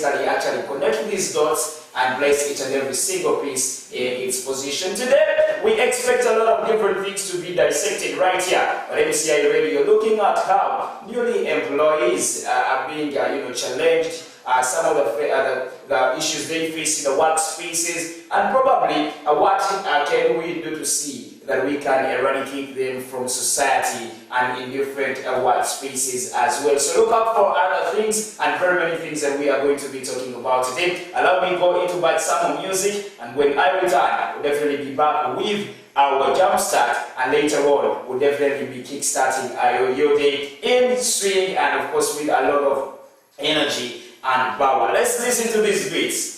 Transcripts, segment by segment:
basically actually connect these dots and place each and every single piece in its position. Today, we expect a lot of different things to be dissected right here on MCI Radio, looking at how newly employees are being challenged, some of the issues they face in the workspaces, and probably what can we do to see that we can eradicate them from society and in different workspaces as well. So look out for other things and very many things that we are going to be talking about today. Allow me to go into bite some music, and when I return, we'll definitely be back with our jump start, and later on we'll definitely be kick-starting your day in swing and of course with a lot of energy and power. Let's listen to these beats.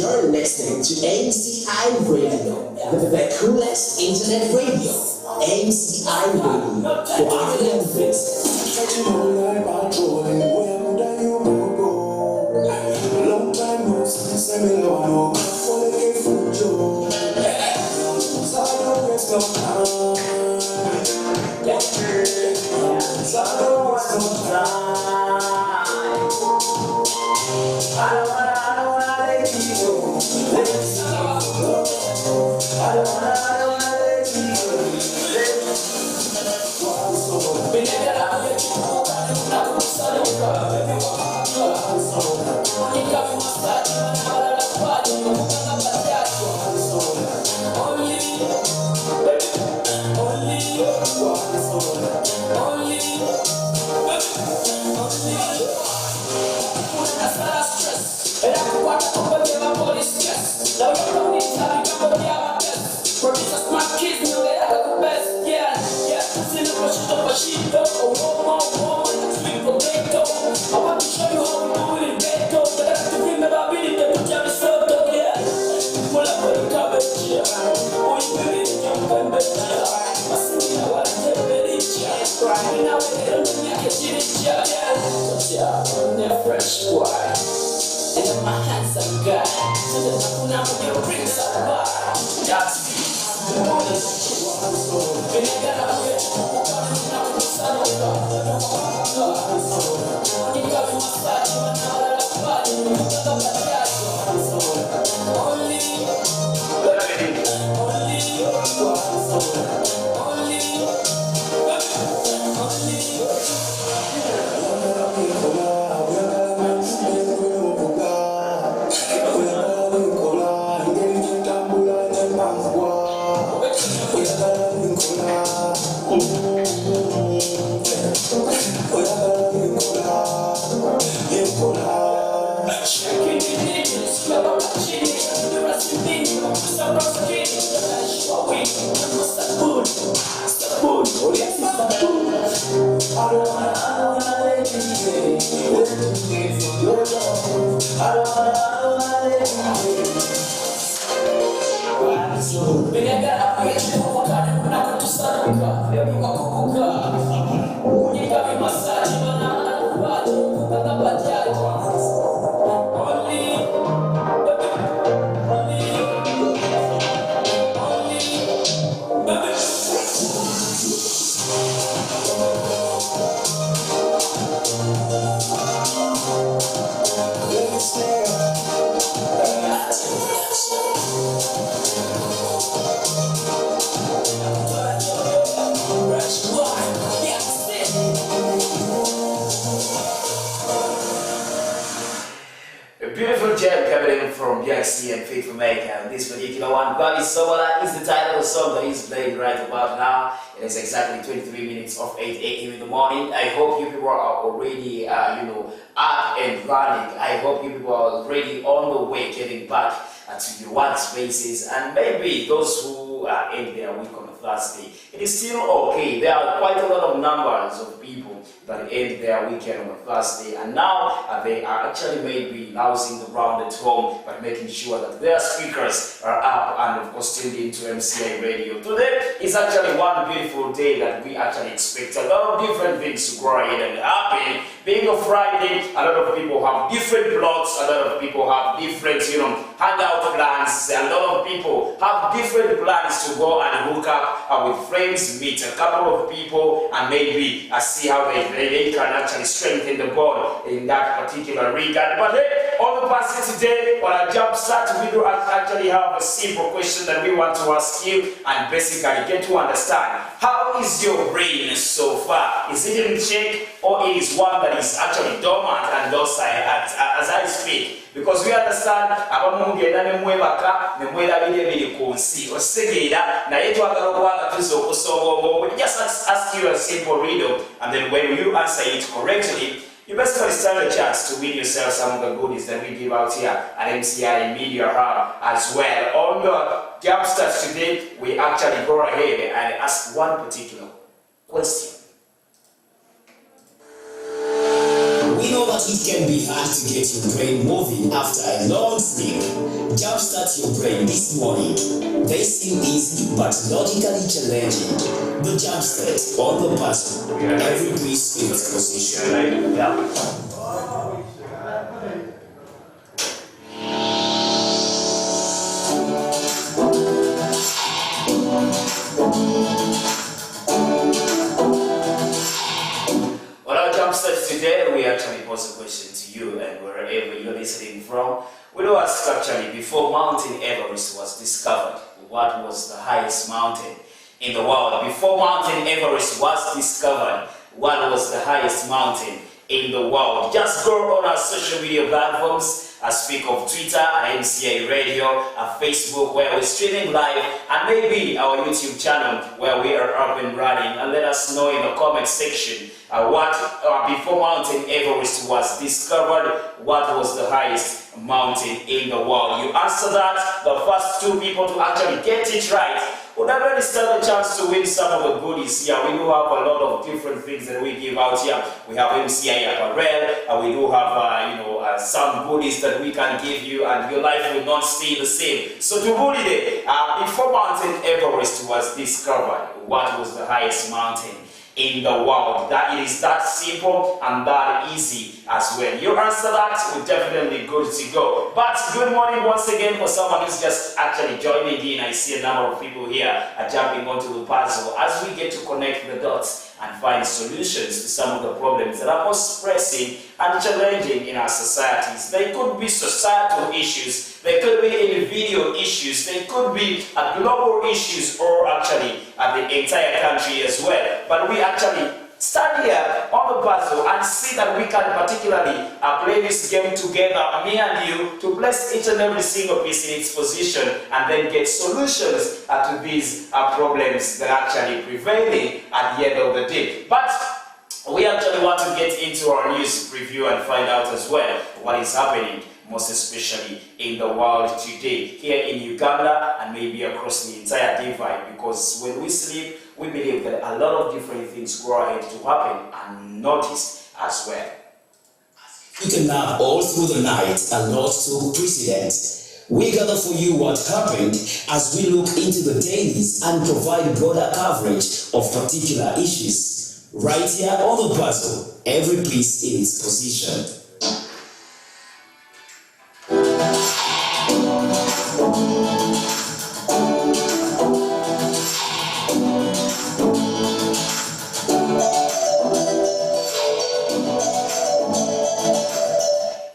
You're listening to MCI Radio, the coolest internet radio. MCI Radio, for African Fest. Long time no see me no for the food job. So I don't waste no time. So I don't waste no time. I don't wanna let you go. Let me go. I don't wanna let you go. Let me go. Be there, I'm with you. I'm sorry, I want to show you how we do it in ghetto. But I have to remember being the picture of so dog, yeah. Pull up on the cabbage, yeah. Oh, you believe it, you can bet, yeah. I see you, I want to tell you, yeah. Right now, we don't need to get it, yeah. But yeah, I'm a fresh boy. And I'm a handsome guy. So the Nakuna will be a prince of bar. That's the morning. When I get out here, I'm going to son of God. Legacy and Faith for Maker. This particular one, God is Sobola, is the title of the song that is playing right about now. It is exactly 23 minutes of 8 a.m. in the morning. I hope you people are already, up and running. I hope you people are already on the way, getting back to your workspaces, and maybe those who end their week on a Thursday. It is still okay. There are quite a lot of numbers of people that end their weekend on a Thursday, and now they are actually maybe lounging around at home, but making sure that their speakers are up and of course tuned into MCI Radio. Today is actually one beautiful day that we actually expect a lot of different things to go ahead and happen. Being a Friday, a lot of people have different blogs, a lot of people have different, hangout plans, a lot of people have different plans to go and hook up with friends, meet a couple of people, and maybe see how they can actually strengthen the bond in that particular regard. But hey, on the passage today, on a jump start, we do actually have a simple question that we want to ask you and basically get to understand. How is your brain so far? Is it in check, or it is one that is actually dormant and docile as I speak? Because we understand abamungenda nemwebaka nemwerabire biri ku nsi osegeera naye twagala okubaga tuze okusonga. Just ask you a simple riddle, and then when you answer it correctly, you basically stand a chance to win yourself some of the goodies that we give out here at MCI Media Hub as well. On the Jumpstart today, we actually go ahead and ask one particular question. We know that it can be hard to get your brain moving after a long sleep. Jumpstart your brain this morning. They seem easy but logically challenging. The Jumpstart on the button. Every piece in its position. Today we actually pose a question to you, and wherever you're listening from, we do ask actually, before Mountain Everest was discovered, what was the highest mountain in the world? Before Mountain Everest was discovered, what was the highest mountain in the world? Just go on our social media platforms. I speak of Twitter, MCA Radio, Facebook, where we're streaming live, and maybe our YouTube channel where we are up and running. And let us know in the comment section what before Mountain Everest was discovered, what was the highest mountain in the world? You answer that, the first two people to actually get it right would already stand a chance to win some of the goodies here. We do have a lot of different things that we give out here. We have MCI apparel, we do have some goodies that we can give you, and your life will not stay the same. So to bully day, before Mountain Everest was discovered, what was the highest mountain in the world? That it is that simple and that easy as well. You answer that, we're definitely good to go. But good morning once again for someone who's just actually joining in. I see a number of people here jumping onto the puzzle as we get to connect the dots and find solutions to some of the problems that are most pressing and challenging in our societies. They could be societal issues, they could be individual issues, they could be global issues, or actually the entire country as well. But we actually stand here on the puzzle and see that we can particularly play this game together, me and you, to place each and every single piece in its position and then get solutions to these problems that are actually prevailing at the end of the day. But we actually want to get into our news review and find out as well what is happening, most especially in the world today, here in Uganda and maybe across the entire divide, because when we sleep, we believe that a lot of different things go ahead to happen and notice as well. You can nap all through the night and not to precedent. We gather for you what happened as we look into the dailies and provide broader coverage of particular issues. Right here on the puzzle, every piece in its position.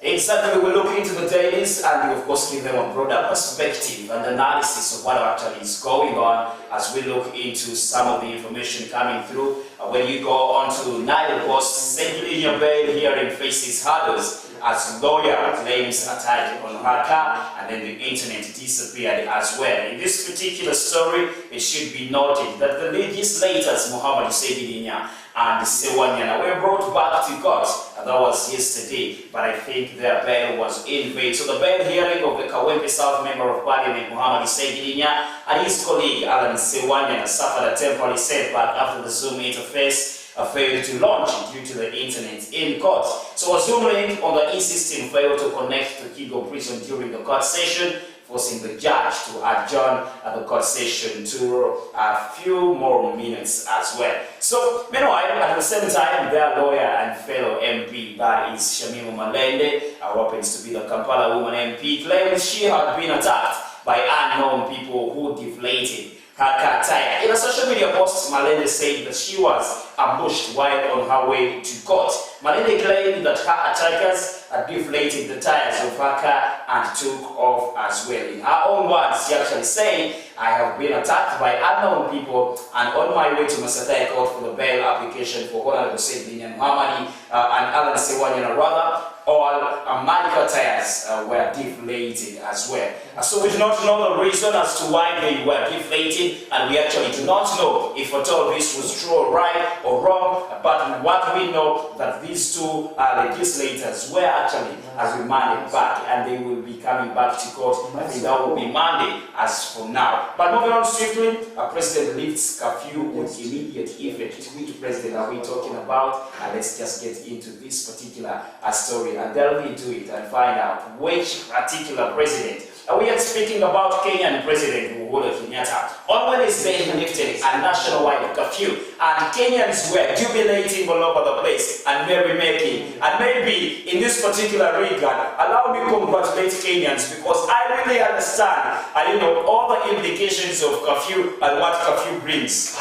Exactly, we will look into the dailies and we of course give them a broader perspective and analysis of what actually is going on as we look into some of the information coming through. When you go on to Nile Post, simply in your bed here in Faces Hurdles, as lawyer claims attack on her car, and then the internet disappeared as well. In this particular story, it should be noted that the legislators Muhammad Seguidinya and Sewanyana were brought back to court. That was yesterday, but I think their bail was in vain. So the bail hearing of the Kawempe South Member of Parliament Muhammad Seguidinya and his colleague Alan Sewanyana suffered a temporary setback after the Zoom interface failed to launch due to the internet in court. So a Zoom link on the e-system failed to connect to Kigo Prison during the court session, forcing the judge to adjourn the court session to a few more minutes as well. So, meanwhile, at the same time, their lawyer and fellow MP, that is Shamimu Malende, who happens to be the Kampala woman MP, claims she had been attacked by unknown people who deflated her car tire. In a social media post, Malende said that she was ambushed while on her way to court. Malende claimed that her attackers had deflated the tires of her car and took off as well. In her own words, she actually said, "I have been attacked by unknown people and on my way to Shaddai court for the bail application for Honorable Seguidinya Muhammadi and Alan Sewanyana rather, all my car tires were deflated as well." So we do not know the reason as to why they were deflated, and we actually do not know if at all this was true or right or wrong, but what we know that these two legislators were actually remanded back, and they will be coming back to court. I think that will be Monday as for now. But moving on swiftly, President lifts curfew with immediate effect. Which president are we talking about? And let's just get into this particular story and delve into it and find out which particular president. We are speaking about Kenyan President Uhuru Kenyatta. On Wednesday, he lifted a nationwide curfew, and Kenyans were jubilating all over the place and merrymaking. And maybe in this particular regard, allow me to congratulate Kenyans, because I really understand, all the implications of curfew and what curfew brings.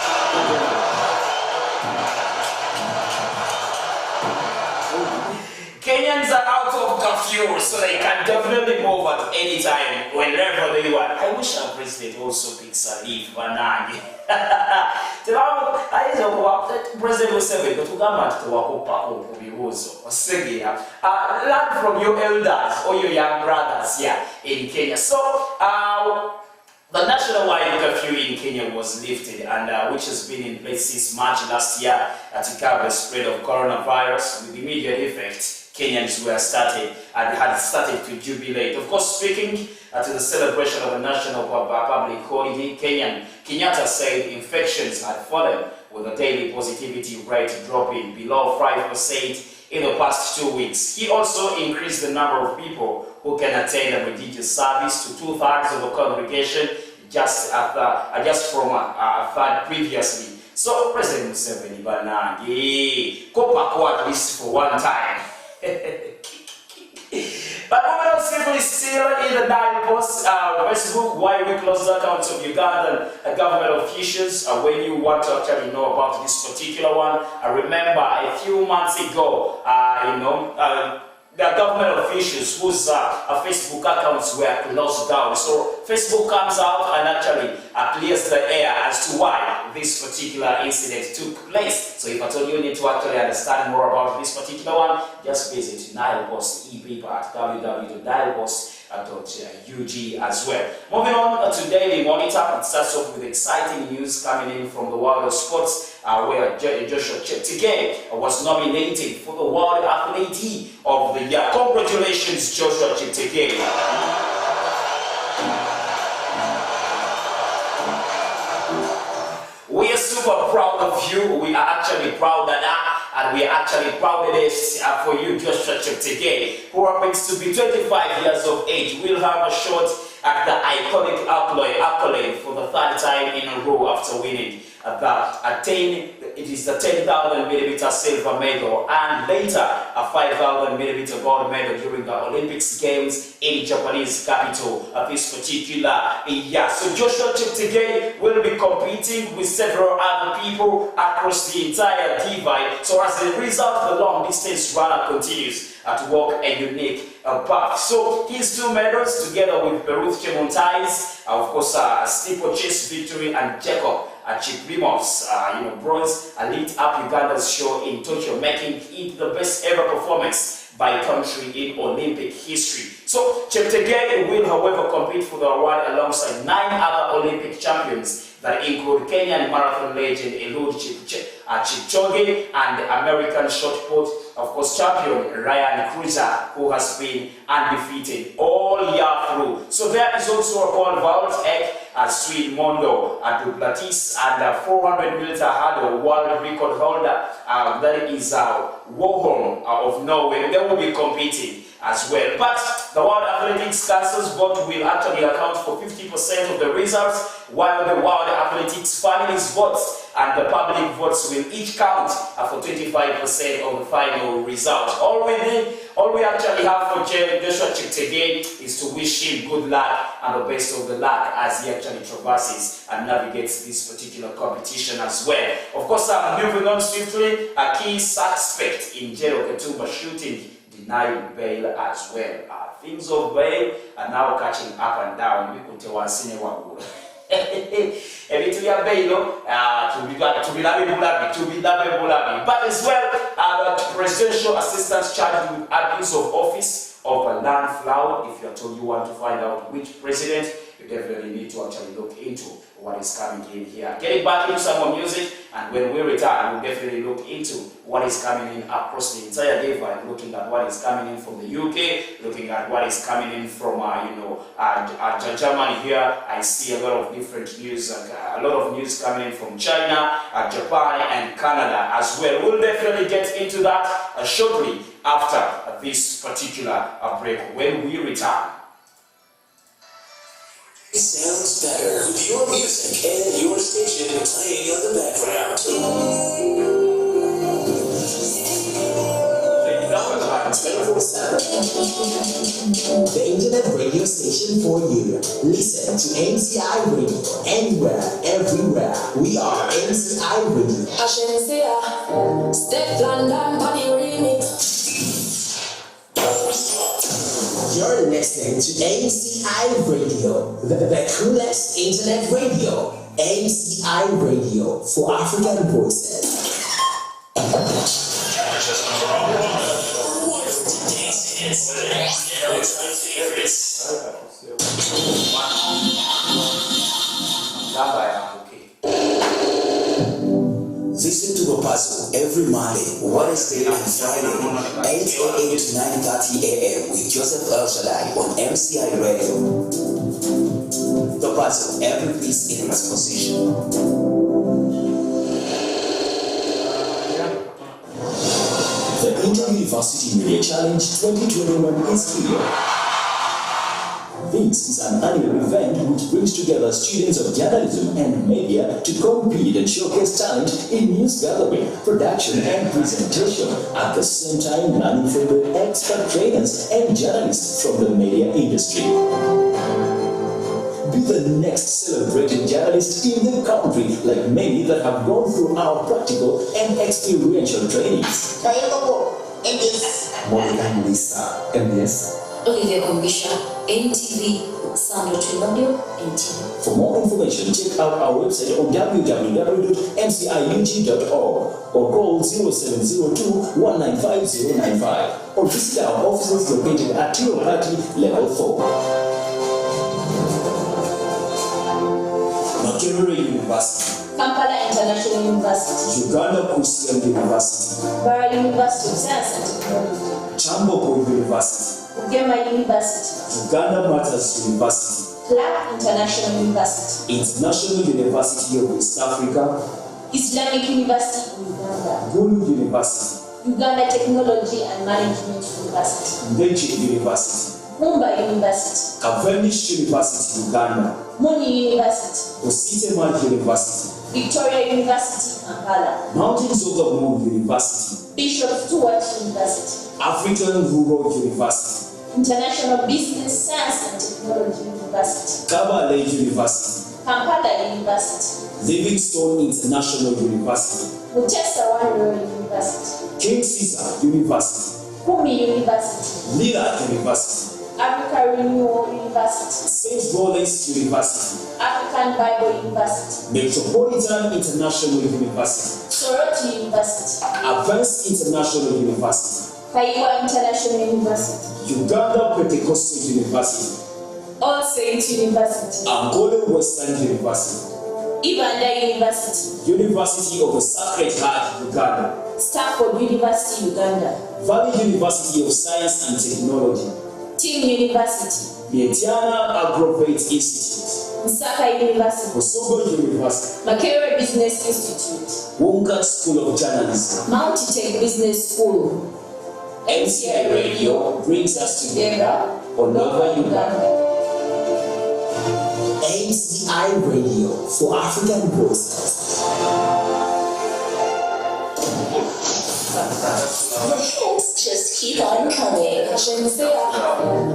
Kenyans are out of curfew, so they can definitely move at any time, whenever they want. I wish our president also picks a leaf, banana. President Museveni, learn from your elders or your young brothers here in Kenya. So, the nationwide curfew in Kenya was lifted, and which has been in place since March last year to curb the spread of coronavirus. With immediate effect, Kenyans had started to jubilate. Of course, speaking to the celebration of a national public holiday, Kenyatta said infections had fallen, with the daily positivity rate dropping below 5% in the past 2 weeks. He also increased the number of people who can attend a religious service to 2/3 of the congregation, just from a third previously. So President Museveni Banagi, go at least for one time. But moving on simply still in the Daily Post, Facebook, why we closed the accounts of Ugandan government officials. When you want to actually know about this particular one, remember a few months ago, the government officials whose Facebook accounts were closed down. So Facebook comes out and actually clears the air as to why this particular incident took place. So if at all you need to actually understand more about this particular one, just visit Nile Post e-paper at www.nilepost.ug as well. Moving on to Daily Monitor, it starts off with exciting news coming in from the world of sports, where Joshua Cheptegei was nominated for the World Athlete of the Year. Congratulations, Joshua Cheptegei. We are super proud of you. We are actually proud of that, and we are actually proud of this for you, Joshua Cheptegei, who happens to be 25 years of age. We'll have a shot at the iconic accolade for the third time in a row after winning it is the 10,000mm silver medal and later a 5,000mm gold medal during the Olympics Games in Japanese capital of this particular year. So Joshua Cheptegei will be competing with several other people across the entire divide. So as a result, the long distance runner continues to walk a unique path. So his two medals, together with Beruth Chemontai's, of course, steeplechase victory, and Jacob Chiprimov's, bronze, lit up Uganda's show in Tokyo, making it the best ever performance by country in Olympic history. So Cheptegei will, however, compete for the award alongside 9 other Olympic champions that include Kenyan marathon legend Eliud Kipchoge and the American shot put, of course, champion Ryan Cruiser, who has been undefeated all year through. So there is also a pole vault, Swede Mondo Duplantis, and a 400-meter hurdle world record holder, that is Warholm of Norway. They will be competing as well. But the World Athletics Council's vote will actually account for 50% of the results, while the World Athletics Family's votes and the public votes will each count for 25% of the final result. All we actually have for Joshua Cheptegei is to wish him good luck and the best of the luck as he actually traverses and navigates this particular competition as well. Of course, moving on swiftly, a key suspect in Jero Ketumba shooting denied bail as well. Things of bail are now catching up and down. Ebintu bya bailo tubilabe bulabi. But as well, the presidential assistants charged with abuse of office of a land flood. If you are told you want to find out which president, you definitely need to actually look into what is coming in here. Getting back into some more music, and when we return, we'll definitely look into what is coming in across the entire divide, looking at what is coming in from the UK, looking at what is coming in from Germany here. I see a lot of different news, a lot of news coming in from China, Japan, and Canada as well. We'll definitely get into that shortly after this particular break when we return. It sounds better with your music and your station playing in the background. The internet radio station for you. Listen to MCI Radio anywhere, everywhere. We are MCI Radio. Step London Bunny Remix. You're listening to MCI Radio, the coolest internet radio. MCI Radio for African voices. Listen to Papazo every Monday, Wednesday, and Friday, 8 a.m. to 9:30 a.m. with Joseph El Shaddai on MCI Radio. Papazo, every piece in its position. The Inter-University Media Challenge 2021 is here. This is an annual event which brings together students of journalism and media to compete and showcase talent in news gathering, production, and presentation. At the same time, learning from the expert trainers and journalists from the media industry. Be the next celebrated journalist in the country, like many that have gone through our practical and experiential trainings. Morgan Lisa, MBS. Olivia Kombisha, NTV, Sandro Trilodio, NTV. For more information, check out our website on www.mciug.org or call 0702-195-095 or visit our offices located at Tiropati Level 4. Makerere University, Kampala International University, Uganda Christian University, Bara University of Science and Technology, Chambopo University, Ugema University, Uganda Matters University, Clark International University, International University of West Africa, Islamic University in Uganda, Gulu University, Uganda Technology and Management University, Ndeche University, Mumba University, Cavendish University Uganda, Muni University, Osite Mark University, Victoria University, Kampala, Mountains of the Moon University, Bishop Stewart University, African Rural University, International Business Science and Technology University, Kabale University, Kampala University, Livingstone International University, Mutesa Warrior University, King Caesar University, Kumi University, Lira University, Africa Renewal University, St. Lawrence University, African Bible University, Metropolitan International University, Soroti University, Advanced International University, Kaiwa International University, Uganda Pentecostal University, All Saints University, Angola Western University, Ibanda University, University of the Sacred Heart, Uganda, Stafford University, Uganda, Valley University of Science and Technology, Team University, Mietiana Agrovate Institute, Nsaka University, Kosovo University, Makerere Business Institute, Wonkat School of Journalism. Mount Tech Business School. MCI Radio brings us together all over Uganda. MCI Radio for African Voices. The hits just keep on coming.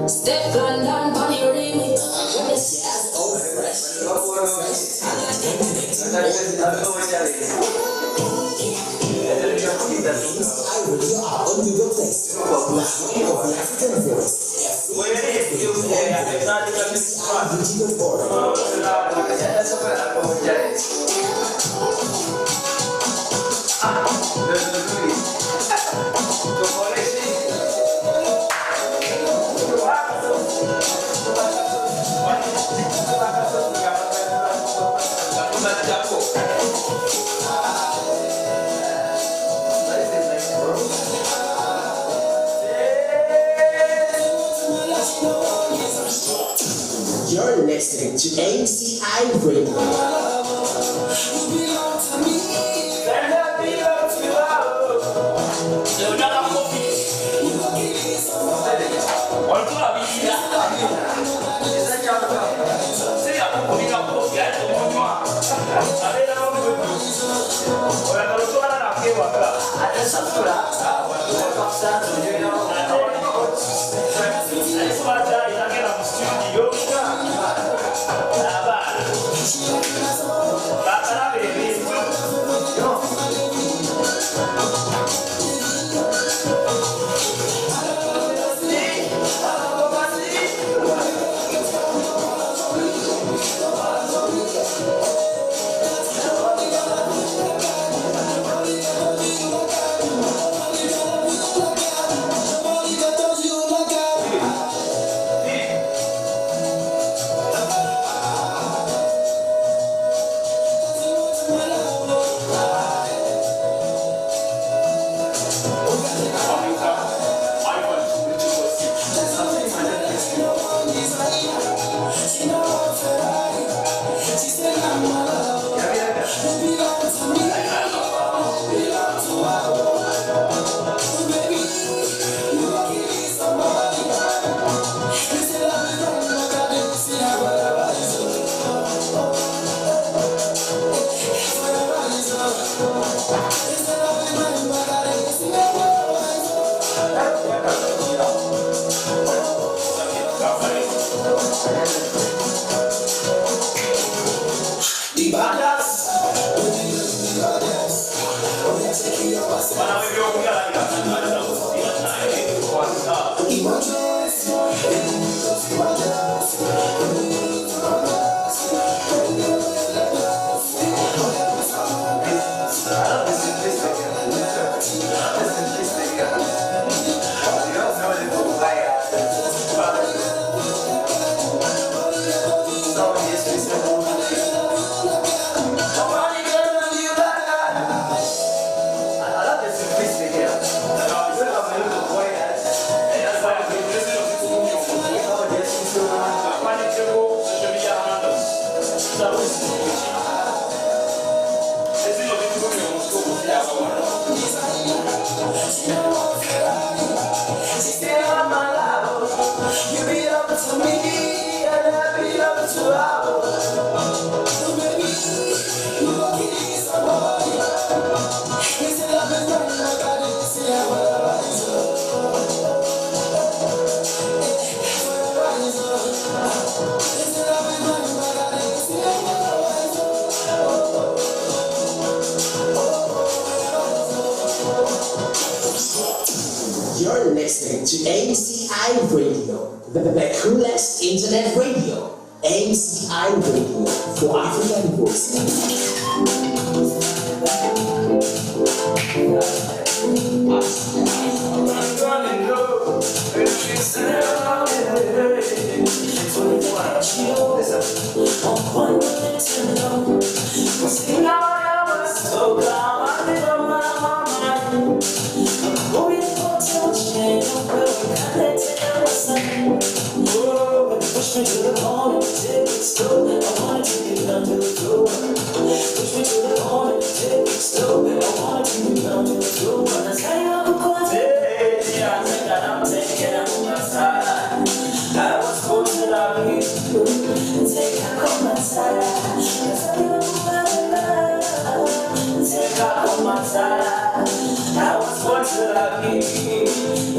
Step London Bunny Remix. Jazz all fresh talent and connecting MCI Radio are on the place for the African Voice. You're listening to MCI Radio. You're listening to MCI Radio, the coolest internet radio. MCI Radio for African Voices. I'm Push me to the corner, take it slow. I wanna take it down to the floor. Push me to the corner, take it slow. I wanna take it down to the floor. That's how you go. Yeah, I'm taking it on my side. I was born to love you. Take it on my side. That's how you go. Take it on my side. I was born to love you.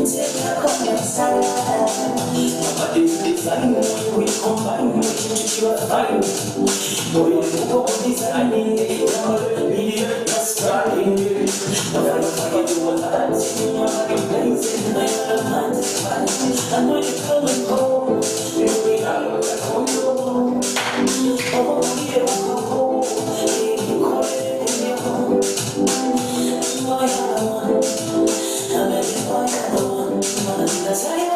Take it on my side. But if it's fine, we combine, we keep you fine. Boy, you go designing, that's trying. But I don't do a lot, I'm blazing, I know you're coming home. You'll be out of the home. Oh, yeah, oh, you call it in your home. Boy, I want, I bet you boy, I want. That's how you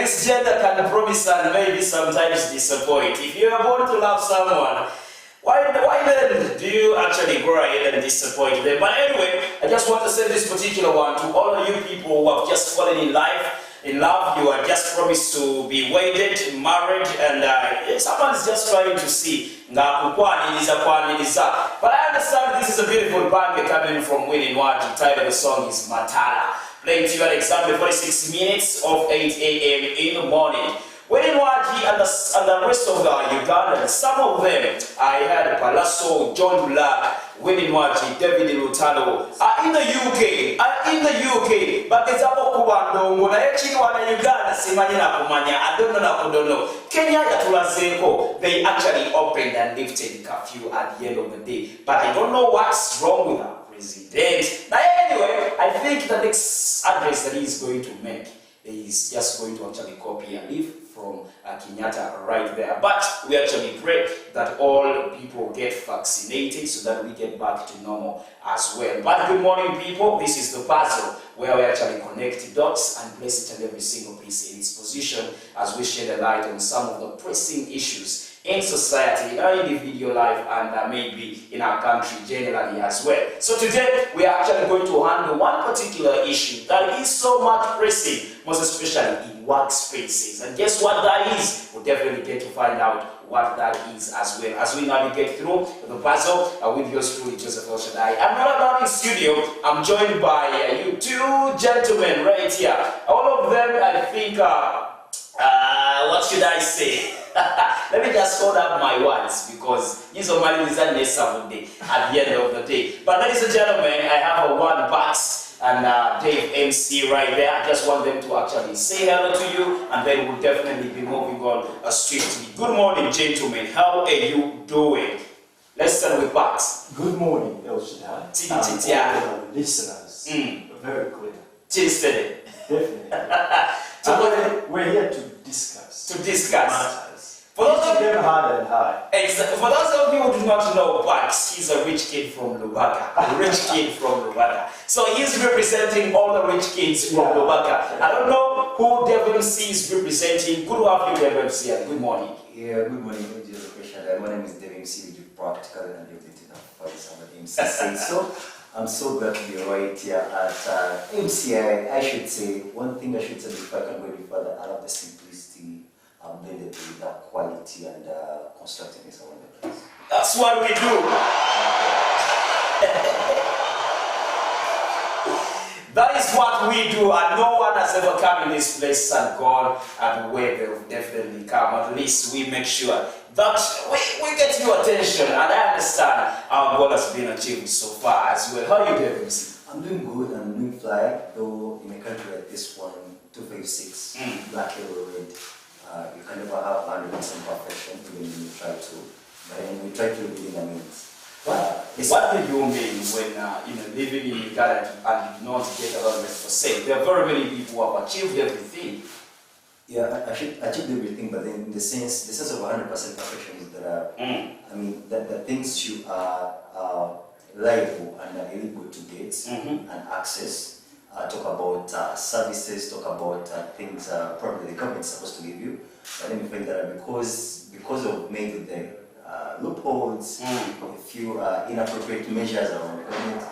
this gender can promise and maybe sometimes disappoint. If you are born to love someone, why then do you actually go ahead and disappoint them? But anyway, I just want to say this particular one to all of you people who have just fallen in love, you are just promised to be wedded, married, and someone's just trying to see. But I understand this is a beautiful band coming from Winning What. The title of the song is Matala. Playing to you at exactly 46 minutes of 8 a.m. in the morning. Winning What and the rest of the Ugandans, some of them, I had Palazzo, John Black, Winning What, David Lutalo, are in the UK, but it's about Kubando, when I actually want Uganda, I don't know. Kenya Yatulazeko, they actually opened and lifted curfew at the end of the day, but I don't know what's wrong with our president. Now anyway, I think the next address that he's going to make is just going to actually copy and leave from Kenyatta right there. But we actually pray that all people get vaccinated so that we get back to normal as well. But good morning, people. This is the puzzle where we actually connect dots and place each and every single piece in its position as we shed a light on some of the pressing issues in society, in our individual life, and maybe in our country generally as well. So today, we are actually going to handle one particular issue that is so much pressing, most especially in workspaces. And guess what that is? We'll definitely get to find out what that is as well. As we navigate through the puzzle with yours truly, Joseph Shaddai. I'm not alone in studio. I'm joined by you two gentlemen right here. All of them, I think, what should I say? Let me just hold up my words because he's already day at the end of the day. But ladies and gentlemen, I have a one box and Dave MC right there. I just want them to actually say hello to you, and then we'll definitely be moving on swiftly. Good morning, gentlemen. How are you doing? Let's start with Pax. Good morning, El Shaddai. All listeners, very clear. Definitely. So we're here to discuss. Matters. For those of you For those of you who do not know Pax, he's a rich kid from Lubaka. So he's representing all the rich kids from Lubaka. I don't know who WMC is representing. Good to have you, WMC, and good morning. Yeah, good morning, my name is WMC, with you practical and everything for somebody MC say so. I'm so glad to be right here at MCI. I should say, one thing I should say before I can go any further, I love the simplicity blended with the quality and constructiveness around the place. That's what we do. That is what we do, and no one has ever come in this place and gone and where they will definitely come. At least we make sure that we get your attention, and I understand our goal has been achieved so far as well. How are you doing, MC? I'm doing good, I'm doing fly, though in a country like this one, 256, black, yellow, red, you can never have 100% perfection, even when you try to. But then we try to live within a means. What do you mean when living in Uganda and not get 100%? There are very many people who have achieved everything. Yeah, I achieved everything, but then in the sense of 100% perfection is that I mean that the things you are liable and are able to get and access. Talk about services, talk about things probably the government is supposed to give you. But then we find that because of maybe the loopholes, a few inappropriate measures around government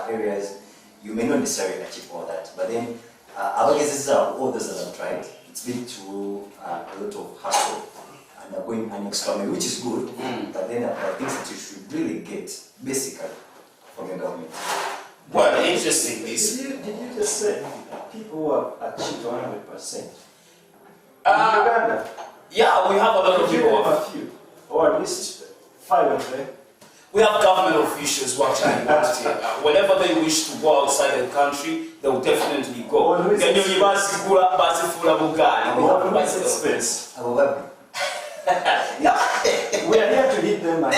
areas, you may not necessarily achieve all that. But then our cases are all those that I've tried. It's been through a lot of hustle and going an extra mile, which is good. But then there are things that you should really get basically from your government. Well, interesting is. Did you just say people who have achieved 100%? In Uganda? Yeah, we have a lot of people. A few, or at least 5 of them. We have government officials who actually want to, whenever they wish to go outside the country, they will definitely go. Expense. Yeah. We are here to hit them. And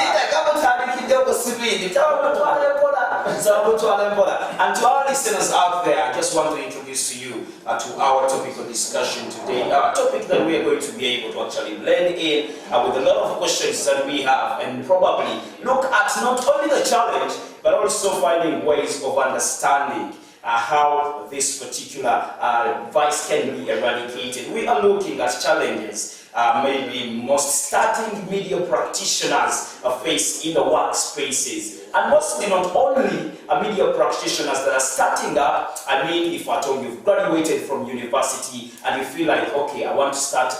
to our listeners out there, I just want to introduce to you to our topical discussion today. A topic that we are going to be able to actually blend in with a lot of questions that we have, and probably look at not only the challenge but also finding ways of understanding how this particular vice can be eradicated. We are looking at challenges maybe most starting media practitioners face in the workspaces. And mostly not only media practitioners that are starting up. I mean, if at all you've graduated from university and you feel like, okay, I want to start,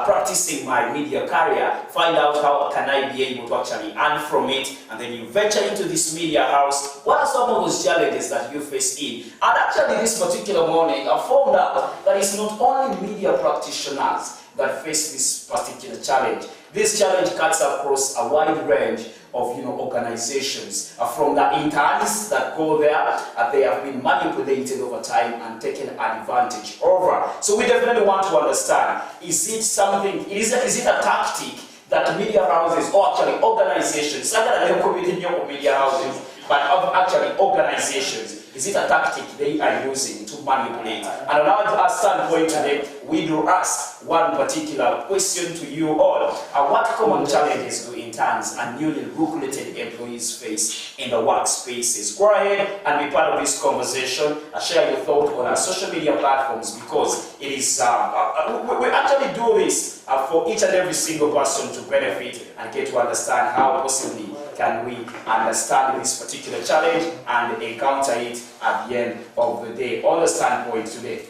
practicing my media career, find out how can I be able to actually earn from it, and then you venture into this media house. What are some of those challenges that you face in? And actually, this particular morning, I found out that it's not only media practitioners that face this particular challenge. This challenge cuts across a wide range of organizations, from the interns that go there, they have been manipulated over time and taken advantage over. So we definitely want to understand: is it something? Is it a tactic that media houses, or actually organizations, media houses, but actually organizations? Is it a tactic they are using to manipulate? And on our standpoint today, we do ask one particular question to you all. What common challenges do interns and newly recruited employees face in the workspaces? Go ahead and be part of this conversation. Share your thought on our social media platforms, because it is, we actually do this for each and every single person to benefit and get to understand how possibly can we understand this particular challenge and encounter it at the end of the day. On the standpoint today.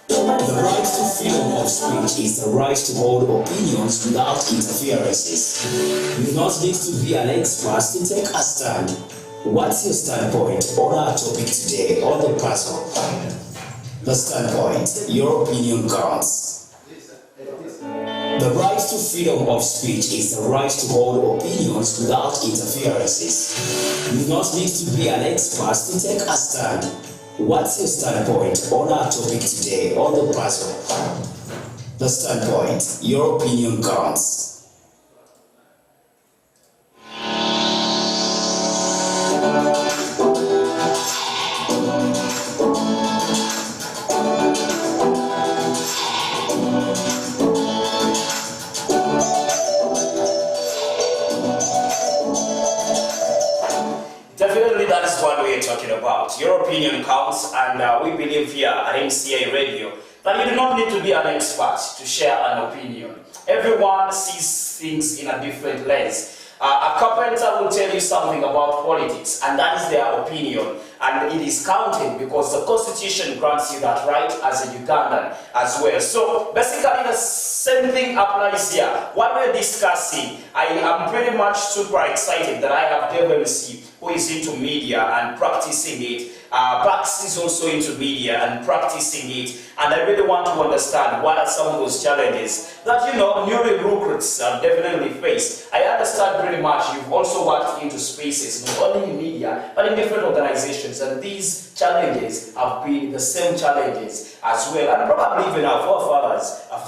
The right to freedom of speech is the right to hold opinions without interferences. You do not need to be an expert to take a stand. What's your standpoint on our topic today on the puzzle? The standpoint, your opinion counts. The right to freedom of speech is the right to hold opinions without interferences. You do not need to be an expert to take a stand. What's your standpoint on our topic today on the puzzle? The standpoint, your opinion counts. Definitely that is what we are talking about. Your opinion counts, and we believe here at MCA Radio that you do not need to be an expert to share an opinion. Everyone sees things in a different lens. A carpenter will tell you something about politics, and that is their opinion. and it is counted because the constitution grants you that right as a Ugandan as well. So basically the same thing applies here. What we're discussing, I am pretty much super excited that I have DevMC who is into media and practicing it. Bax is also into media and practicing it, and I really want to understand what are some of those challenges that new recruits definitely face. I understand pretty much you've also worked into spaces, not only in media, but in different organizations, and these challenges have been the same challenges as well, and probably even our forefathers have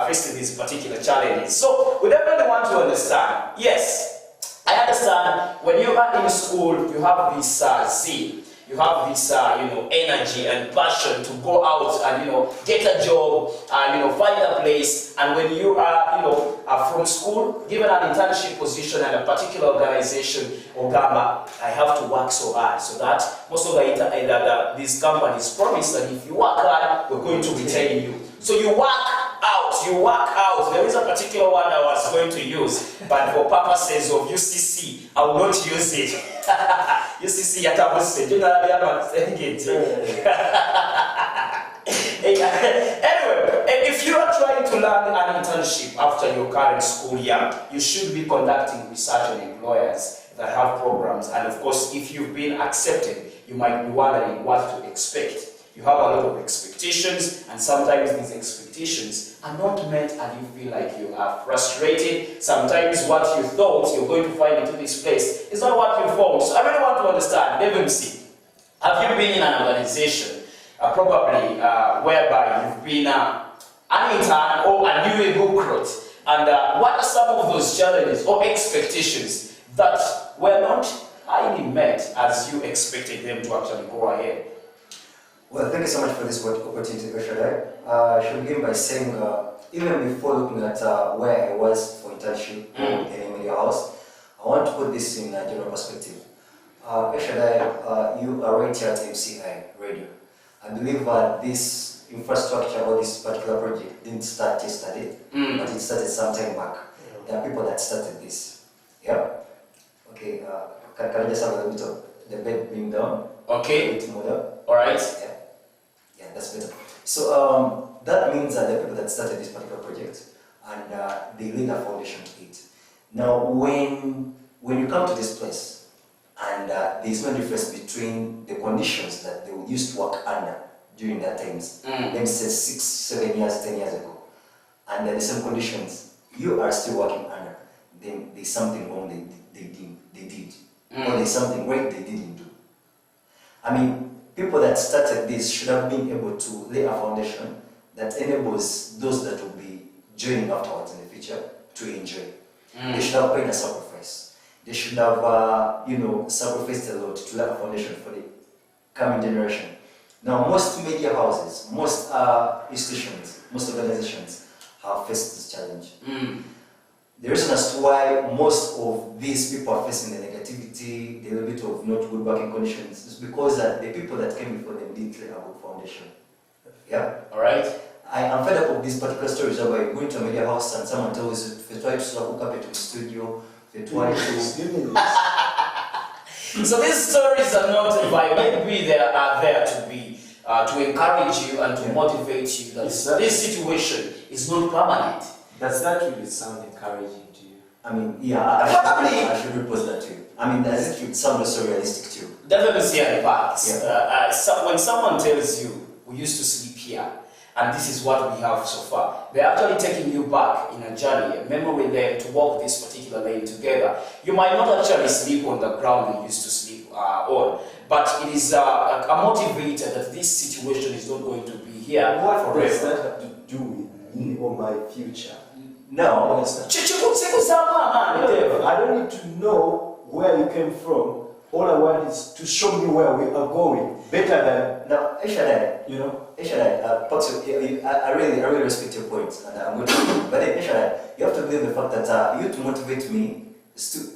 faced these particular challenges. So we definitely want to understand, yes, I understand when you are in school, you have this zeal. You have this, energy and passion to go out and, get a job and, find a place. And when you are from school, given an internship position at a particular organization, Ogamba, I have to work so hard. So that most of these companies promise that if you work hard, we're going to retain you. So you work out. There is a particular word I was going to use, but for purposes of UCC, I will not use it. UCC yatabuse, generally I'm not saying it. Anyway, if you are trying to learn an internship after your current school year, you should be conducting research on employers that have programs. And of course, if you've been accepted, you might be wondering what to expect. You have a lot of expectations, and sometimes these expectations are not met and you feel like you are frustrated. Sometimes what you thought you're going to find into this place is not what you found. So I really want to understand, DevMC, have you been in an organization, probably whereby you've been an intern or a new recruit, and what are some of those challenges or expectations that were not highly met as you expected them to actually go ahead? Well, thank you so much for this opportunity, Shaddai. I should begin by saying, even before looking at where I was for internship in the media house, I want to put this in a general perspective. Shaddai, you are right here at MCI Radio. I believe this infrastructure or this particular project didn't start yesterday, but it started some time back. There are people that started this. Yeah? Okay, can I just have a little bit of the bed being down? Okay. A bit more down? Alright. Yeah, that's better. So that means that the people that started this particular project and they laid a foundation to it. Now, when you come to this place and there is no difference between the conditions that they used to work under during their times, let me say 6, 7 years, 10 years ago, and the same conditions you are still working under, then there's something wrong they did, or there's something great they didn't do. I mean, people that started this should have been able to lay a foundation that enables those that will be joining afterwards in the future to enjoy. They should have paid a sacrifice. They should have, sacrificed a lot to lay a foundation for the coming generation. Now, most media houses, most institutions, most organizations have faced this challenge. The reason as to why most of these people are facing the negativity, the little bit of not good working conditions, is because the people that came before them didn't lay a good foundation. Yeah? Alright? I am fed up of these particular stories where you go into a media house and someone tells you, if you try to hook up into the studio, if you try to... So these stories are not by maybe they are there to be to encourage you and to motivate you that this situation is not permanent. Does that really sound encouraging to you? I mean, yeah, I should repose that to you. I mean, does it sound so realistic to you? Definitely see the parts. When someone tells you, we used to sleep here, and this is what we have so far, they're actually taking you back in a journey, a memory lane to walk this particular lane together. You might not actually sleep on the ground you used to sleep on, but it is a motivator that this situation is not going to be here What forever. does that have to do with me or my future? No. I don't need to know where you came from. All I want is to show me where we are going. Better than... Now, Shaddai, you know? Shaddai, I really respect your points, and I'm going to... But then, Shaddai, you have to believe the fact that you to motivate me,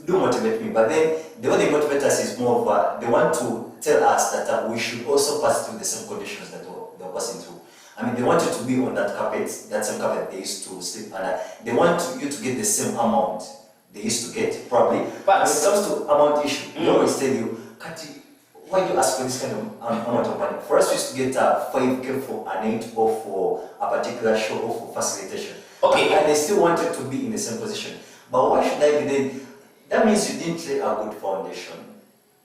do motivate me, but then the way they motivate us is more of, they want to tell us that we should also pass through the same conditions that they're passing through. I mean, they want you to be on that carpet, that same carpet they used to sleep under. They want you to get the same amount they used to get, probably. But when it comes to amount issue, they always tell you, Kati, why do you ask for this kind of amount of money? For us, we used to get 5K for an 8 or for a particular show or for facilitation. Okay. And they still wanted to be in the same position. But why should I be then? That means you didn't lay a good foundation.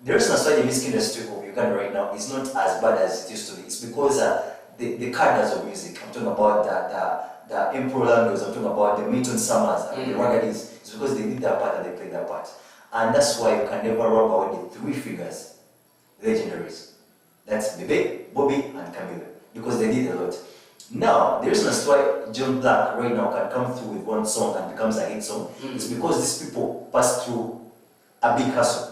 The reason why the music industry of Uganda right now is not as bad as it used to be. It's because the cadres of music, I'm talking about the Emperor Landos, I'm talking about the Milton Summers, and the Raggadis, it's because they did their part and they played their part. And that's why you can never rub out the 3 figures, legendaries. That's Bebe, Bobby, and Camille, because they did a lot. Now, the reason why John Black right now can come through with one song and becomes a hit song is because these people passed through a big hustle.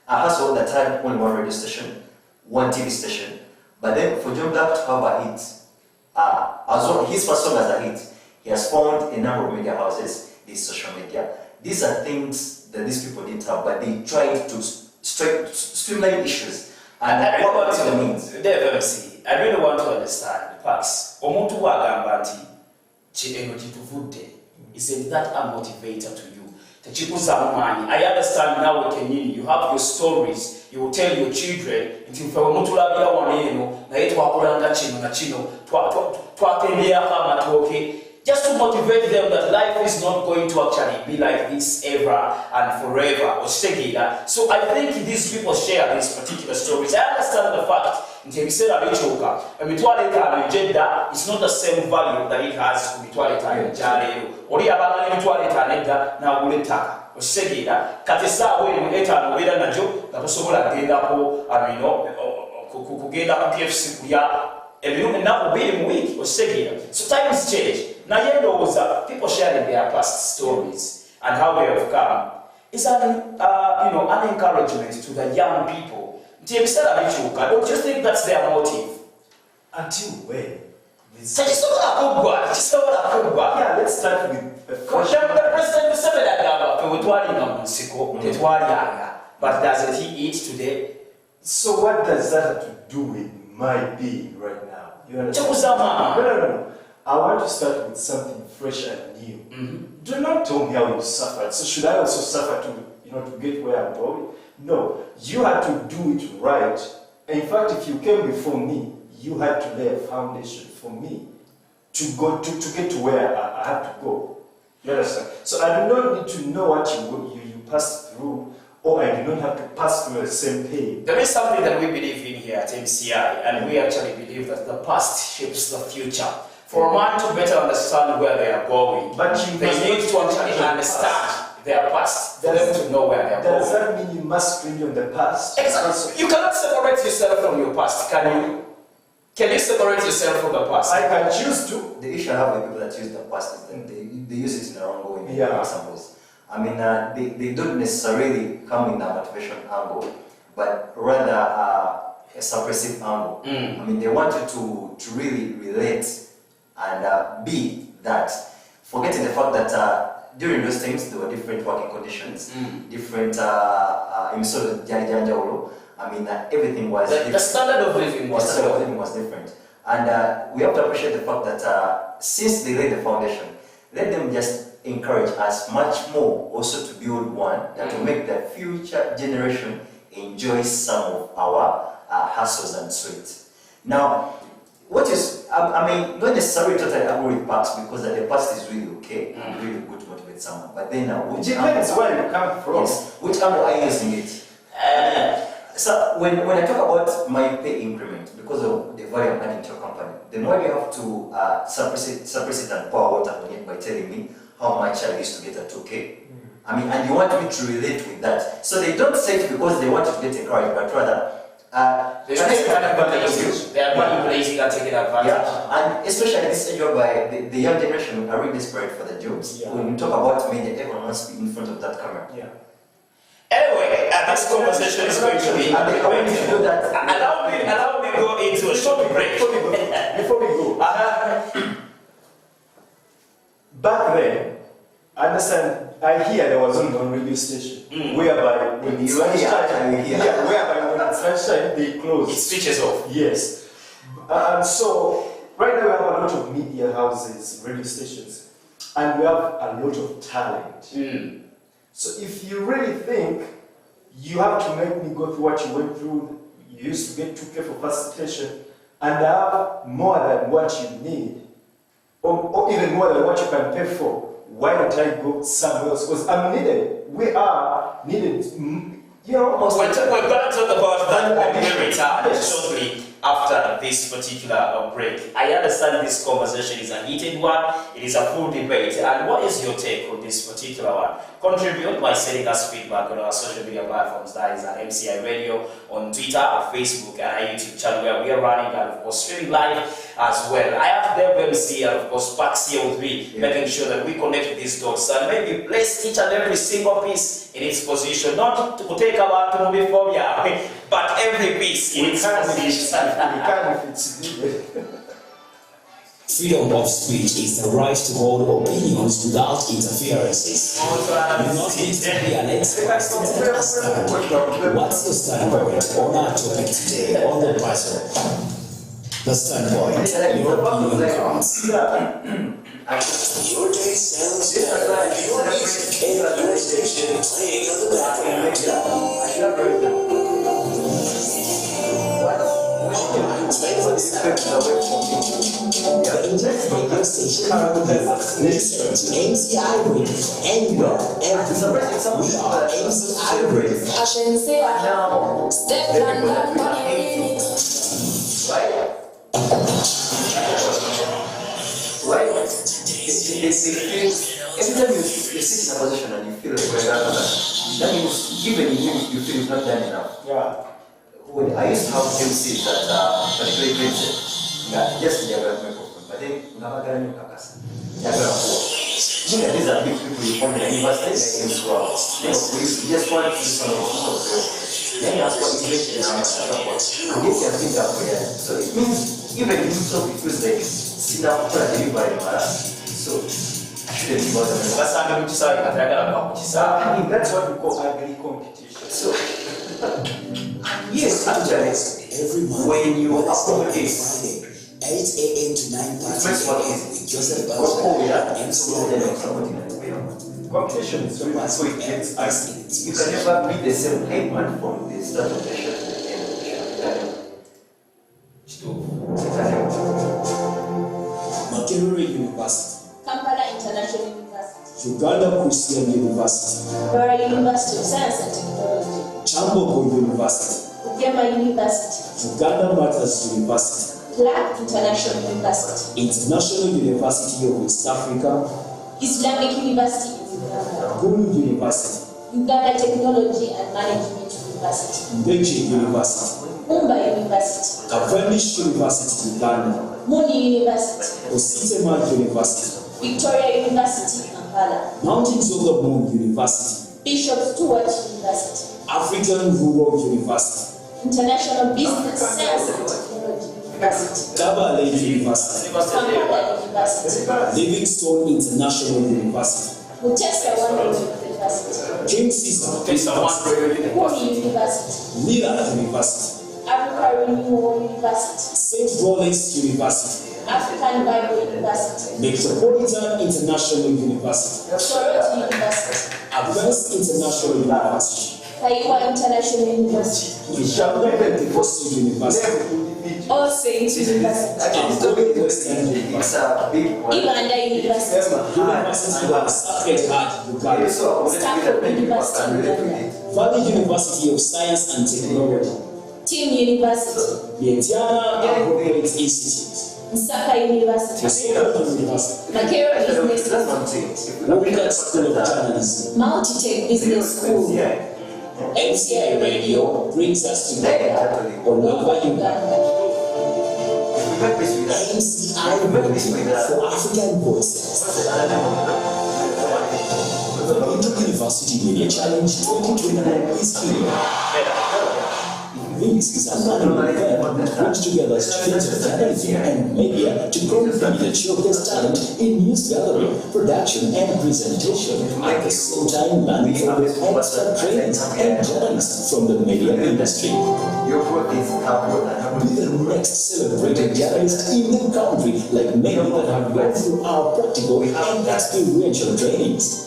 A hustle that had only one radio station, one TV station. But then for John Black to have a hit, as well, his first song as a hit, he has found a number of media houses, this social media. These are things that these people didn't have, but they tried to streamline issues. And what was the means? I really want to understand the past. Omuntu wagamba nti eno kituvudde. Isn't that a motivator to you? I understand now you have your stories, you will tell your children, just to motivate them that life is not going to actually be like this ever and forever. So I think these people share these particular stories. I understand the fact it's not the same value that it has to so times change. Now people sharing their past stories and how they have come is an an encouragement to the young people. Don't you think that's their motive? Until when? Yeah, let's start with the first. But doesn't he eat today? So what does that have to do with my being right now? You understand? No. I want to start with something fresh and new. Do not tell me how you suffered. So should I also suffer to get where I'm going? No. You had to do it right. In fact, if you came before me, you had to lay a foundation for me to go to get to where I have to go. You understand? So I do not need to know what you passed through, or I do not have to pass through the same pain. There is something that we believe in here at MCI, and we actually believe that the past shapes the future. For a man to better understand where they are going, but they need to actually understand their past for them to know where they are going. Does that mean you must scream on the past? Exactly. You cannot separate yourself from your past, can you? Can you separate yourself from the past? I can choose to. The issue I have with people that use the past is that they use it in the wrong way. Yeah. Examples. I mean, they don't necessarily come in a motivation angle, but rather a suppressive angle. I mean, they want you to really relate and be that, forgetting the fact that during those times there were different working conditions, different I mean, everything was different. The standard of living was different. And we have to appreciate the fact that since they laid the foundation, let them just encourage us much more also to build one that will make the future generation enjoy some of our hustles and sweets. Now, what is, I mean, not necessarily totally agree with past, because the past is really okay and really good to motivate someone. But then which depends where you come from. Yes, which angle are you using it? So when I talk about my pay increment, because of the value I'm adding to your company, the more you have to suppress it and pour water on it by telling me how much I used to get at 2K. I mean, and you want me to relate with that. So they don't say it because they want you to get encouraged, but rather they are manipulating and taking advantage. Yeah, and especially at this age whereby the young generation are really desperate for the jobs. Yeah. When you talk about media, everyone wants to be in front of that camera. Yeah. Anyway, this conversation is going to be. Allow me go into a short break. Before we go. Back then, I understand. I hear there was only one radio station whereby when it's lunchtime, whereby when it's lunchtime they close. It switches off. Yes. And so right now we have a lot of media houses, radio stations, and we have a lot of talent. So if you really think you have to make me go through what you went through, you used to get 2K for facilitation and have more than what you need, or even more than what you can pay for, why don't I go somewhere else? Because I'm needed. We are needed. You know, we're going to talk about that when we return shortly after this particular break. I understand this conversation is a heated one, it is a full debate, and what is your take on this particular one? Contribute by sending us feedback on our social media platforms, that is MCI Radio, on Twitter, Facebook, and our YouTube channel where we are running and of course streaming live as well. I have MC and of course Pax here with me, making sure that we connect these dots and maybe place each and every single piece in its position, not to take about homophobia, but every piece in its position. Freedom of speech is the right to hold opinions without interferences. You're not need to be an expert to understand. What's your standpoint on our topic today on the matter? The standpoint, your opinion counts. Your day sounds better. Your music and your station playing in the background. The internet radio station listen to MCI Radio anywhere, everywhere. We are MCI Radio. I shouldn't say I know. Step and down on your remix. Every time you sit in a position and you feel like you're not done, that means even you feel it's not done enough. Yeah. When I used to have MCs that particularly great, just the other microphone, but then unapata nini kakasa. These are big people you form in the university like MCI. We just want to do some of the then that's what innovation is about. And this is things that we are. So it means even if it feels like sit down for a delivery, so shouldn't be bothered. I mean, that's what we call ugly competition. So yes, actually, Every month, when you Friday, accommodate 8 a.m. to 9:30 with Joseph Competition is really so it gets us. You can never be the same height man from the start of the show to the end of the show. Makerere University, Kampala International University. Uganda Christian University, Bora University of Science and Technology. Chambogo University, Ugema University. Uganda Martyrs University, Clark International University. International University of West Africa, Islamic University in Uganda. Gulu University, Uganda Technology and Management University. Mbeji University, Umba University. Cavendish University Uganda, Muni University. Ositema University, Victoria University, Kampala. Mountains of the Moon University, Bishop Stewart University. African Rural University, International Business Science and Technology University. Kabale University, Kampala University. Livingstone International University, Mutesa Wandera University. King Caesar University, Kumi University. Lira University, Africa Renewal University. St. Lawrence University, African Bible University. Metropolitan International University, Soroti University. Advanced International University, Kaiwa International University. Uganda Pentecostal University, All Saints University. Amboy Western University, It's a big one. Iganda University. University of Sacred Heart Uganda, Stanford University Uganda. Valley University of Science and Technology, Team University. Vientiana Appropriate Institute, Nsaka University. Tesoro University, Makero Business That's School. one thing. Lombard School of Journalism. Multi-Tech Business School. Yeah. MCI Radio brings us together on Nova Uganda. We make this with that. MCI Radio for African Voices. The Inter University Media Challenge 2021 is here. This is another event that brings together students of journalism and media to compete and showcase talent in news gathering, production, and presentation. At the same time, learning from the expert trainers and journalists from the media industry. Your work is happening and Be the next celebrated journalist in the country, like many that have gone through our practical and experiential trainings.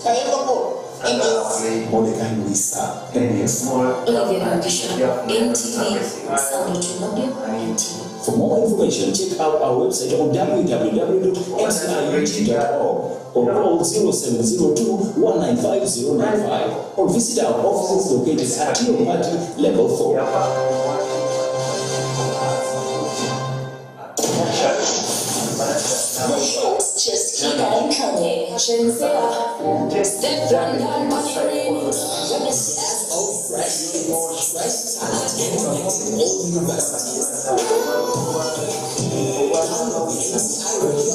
Mordecai Lisa, Olivia Condition, NTV, Sound Audio, NTV. For more information, check out our website on www.mciut.org or call 0702-195-095 or visit our offices located at Tio Party Level 4. The hits just keep on coming. Shaddai, step down on your remix. Oh, fresh talent and connecting all universities.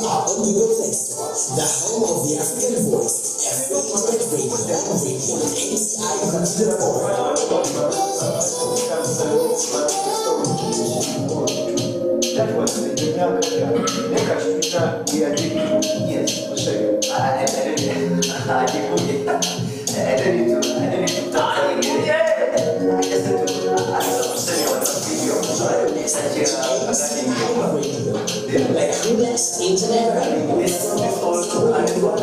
Our own Google Play Store, the home of the African voice, African Internet Radio, and MCI Consider That was the Yes, for sure. I didn't need to talk about it. I just had to send you on a video. Best internet radio. This also, I don't want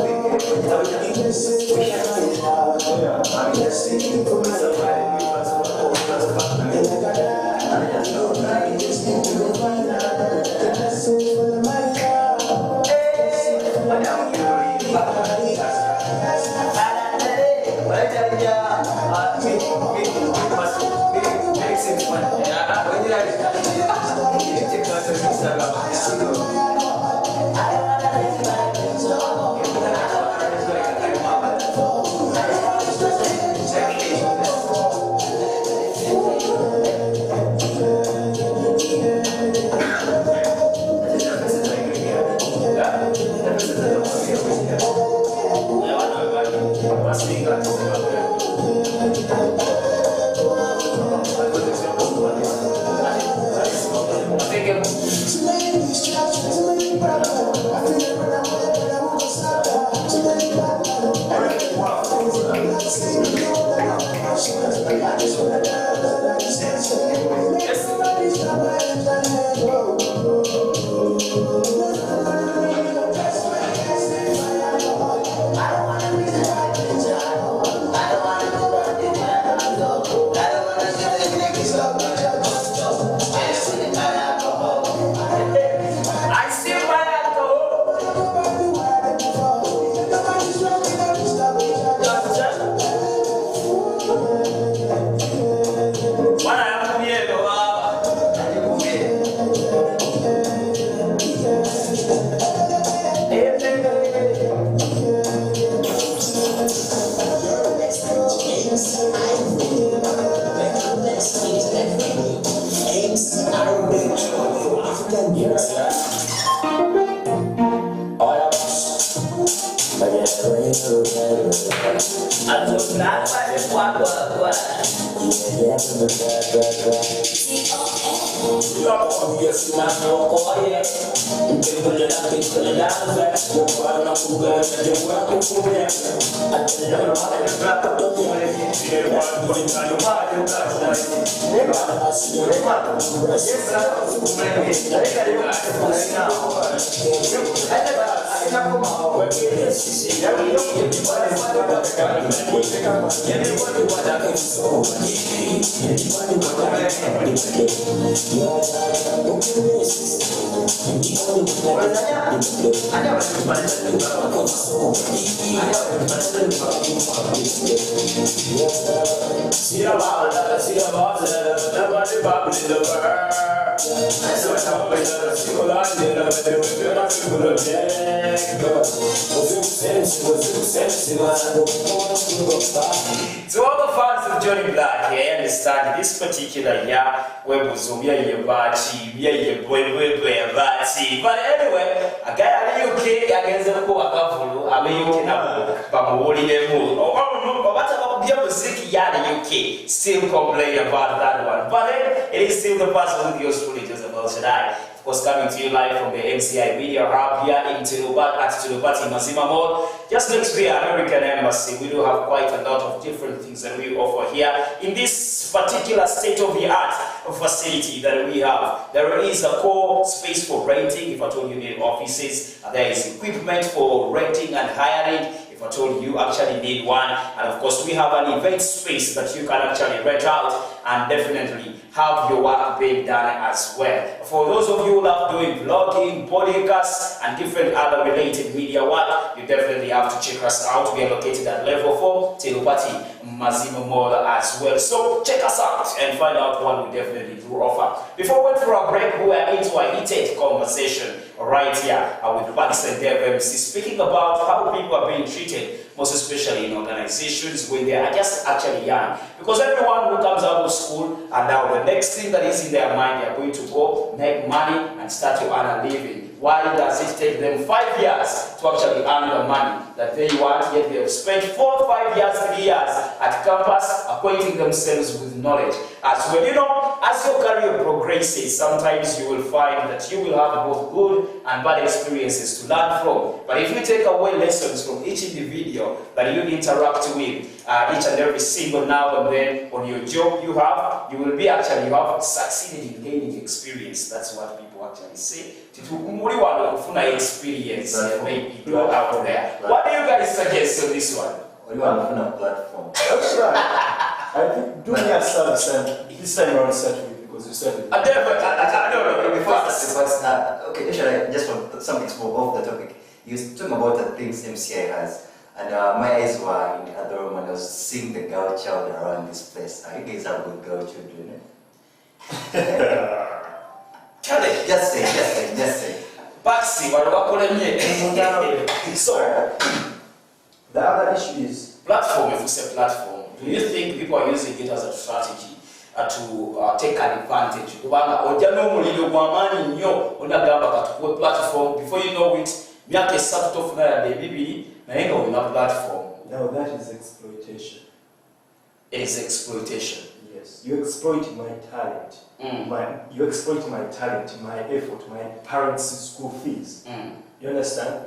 To all the fans of Johnny Black, I understand this particular year where Buzumia Yabachi, but anyway, a guy at UK against the Coacafulu, I mean, you can have Bamoli or what about the music yard in UK? Still complain about that one, but it is still the person with your story, Joseph Shaddai. Of course, coming to you live from the MCI Media Hub here in Tinubat at Tinubat in Mazima Mall. Just next to the American Embassy, we do have quite a lot of different things that we offer here in this particular state-of-the-art facility that we have. There is a core space for renting, if at all you need offices. There is equipment for renting and hiring. If if at all you actually need one. And of course, we have an event space that you can actually rent out and definitely have your work being done as well. For those of you who love doing vlogging, podcasts, and different other related media work, you definitely have to check us out. We are located at level 4, Telopati, Mazimo Mall as well. So check us out and find out what we definitely do offer. Before we went for a break, we are into a heated conversation right here with Pax and Dev MC, speaking about how people are being treated, most especially in organizations when they are just actually young. Because everyone who comes out of school, and now the next thing that is in their mind, they are going to go make money and start to earn a living. Why does it take them 5 years to actually earn the money that they want, yet they have spent 4, 5 years, 3 years at campus acquainting themselves with knowledge? As well, you know, as your career progresses, sometimes you will find that you will have both good and bad experiences to learn from. But if you take away lessons from each individual that you interact with, each and every single now and then on your job you will be actually, you have succeeded in gaining experience. That's what people actually say. Experience maybe go out there. What do you guys suggest on this one? Platform. That's right. I think do me a service and this time around start with because you said it. I don't know. Okay, I just want something small off the topic. You were talking about the things MCI has, and my eyes were in the other room and I was seeing the girl child around this place. I think it's a good girl children. Just say. Paxi, So the other issue is platform. If we say platform, do you think people are using it as a strategy to take advantage? Platform, before you know it, platform. now that is exploitation. It is exploitation. Yes, you exploit my talent. You exploit my talent, my effort, my parents' school fees. You understand?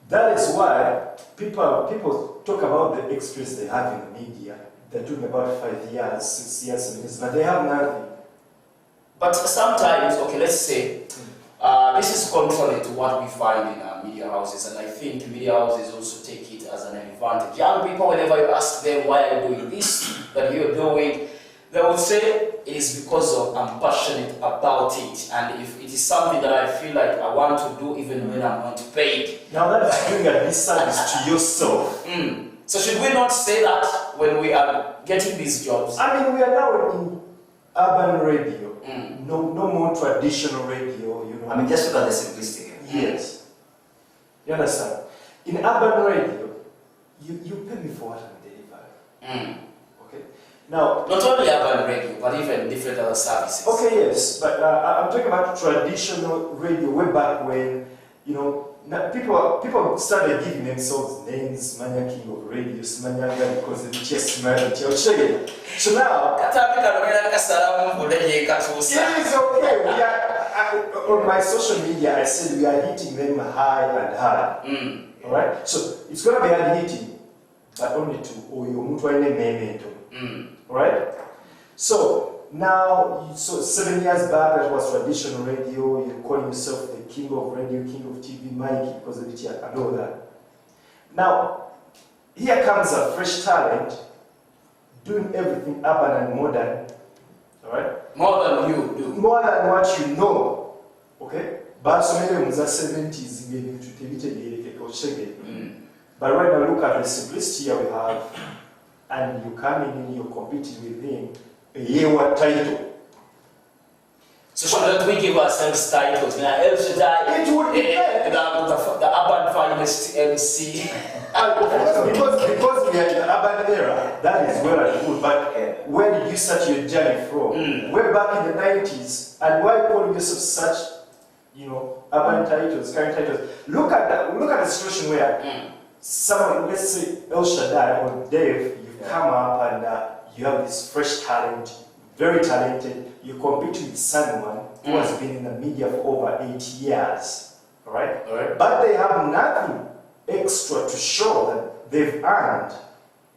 That is why people talk about the experience they have in the media. They're doing about 5 years, 6 years, 7 years, but they have nothing. But sometimes, okay, let's say, this is contrary to what we find in our media houses, and I think media houses also take it as an advantage. Young people, whenever you ask them why are you doing this, that you're doing, they would say it is because of I'm passionate about it, and if it is something that I feel like I want to do even when I'm not paid. Now that is doing a disservice to yourself. So should we not say that when we are getting these jobs? I mean, we are now in urban radio. No more traditional radio, you know. I mean, just look at the simplicity. Yes. You understand? In urban radio, you pay me for what I'm delivering. Okay? Now, not only urban radio, but even different other services. okay, yes, but I'm talking about traditional radio way back when, you know, people started giving themselves names, Mania King of Radio, Smanyanga, because of the chess man. So now, it is okay. We are, on my social media, I said we are hitting them high and high. Alright? So it's going to be hard hitting, but only to Alright? So now, so 7 years back, that was traditional radio. You're calling yourself the king of radio, king of TV, Mike, because of it, and all that. Now, here comes a fresh talent doing everything urban and modern. Alright? More than you do. More than what you know. Okay? But so many of the 70s, but right now, look at the simplicity we have, and you come in, you're competing with him. A year title. So shouldn't we give ourselves titles? El Shaddai, It would depend. the urban finest MC. because we are in the urban era, that is well and good. But where did you start your journey from? Way back in the 90s, and why calling yourself such, you know, urban titles, current titles? Look at the situation where someone, let's say El Shaddai or Dave, you come up and you have this fresh talent, very talented. You compete with someone who has been in the media for over 8 years, all right? But they have nothing extra to show that they've earned.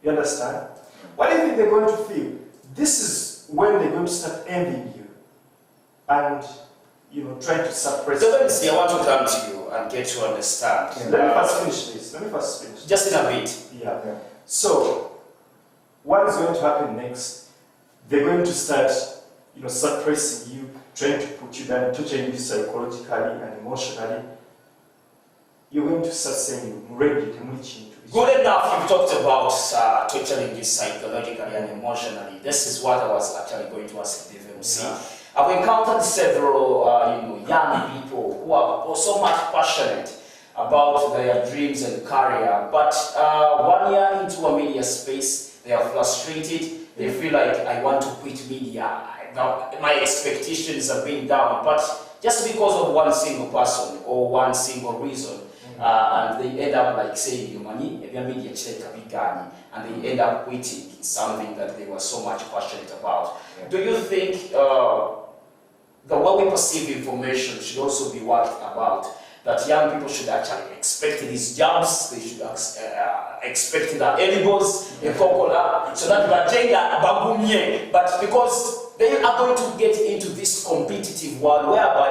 You understand? What do you think they're going to feel? This is when they're going to start envying you and, you know, trying to suppress. So let me see, I want to come to you. and get to understand. Let me first finish this. Just in a bit. Yeah. So, what is going to happen next? They're going to start, suppressing you, trying to put you down, torturing you psychologically and emotionally. You're going to start saying, ready to reach into it. Good enough, you've talked about torturing you psychologically and emotionally. This is what I was actually going to ask DVMC. I've encountered several young people who are so much passionate about their dreams and career, but 1 year into a media space, they are frustrated. They feel like, I want to quit media. My expectations are being down, but just because of one single person or one single reason, and they end up like saying, your money, if your media check a big and they end up quitting something that they were so much passionate about. Do you think the way we perceive information should also be worked about? That young people should actually expect these jobs, they should expect the edibles, the cocoa, so that but because they are going to get into this competitive world whereby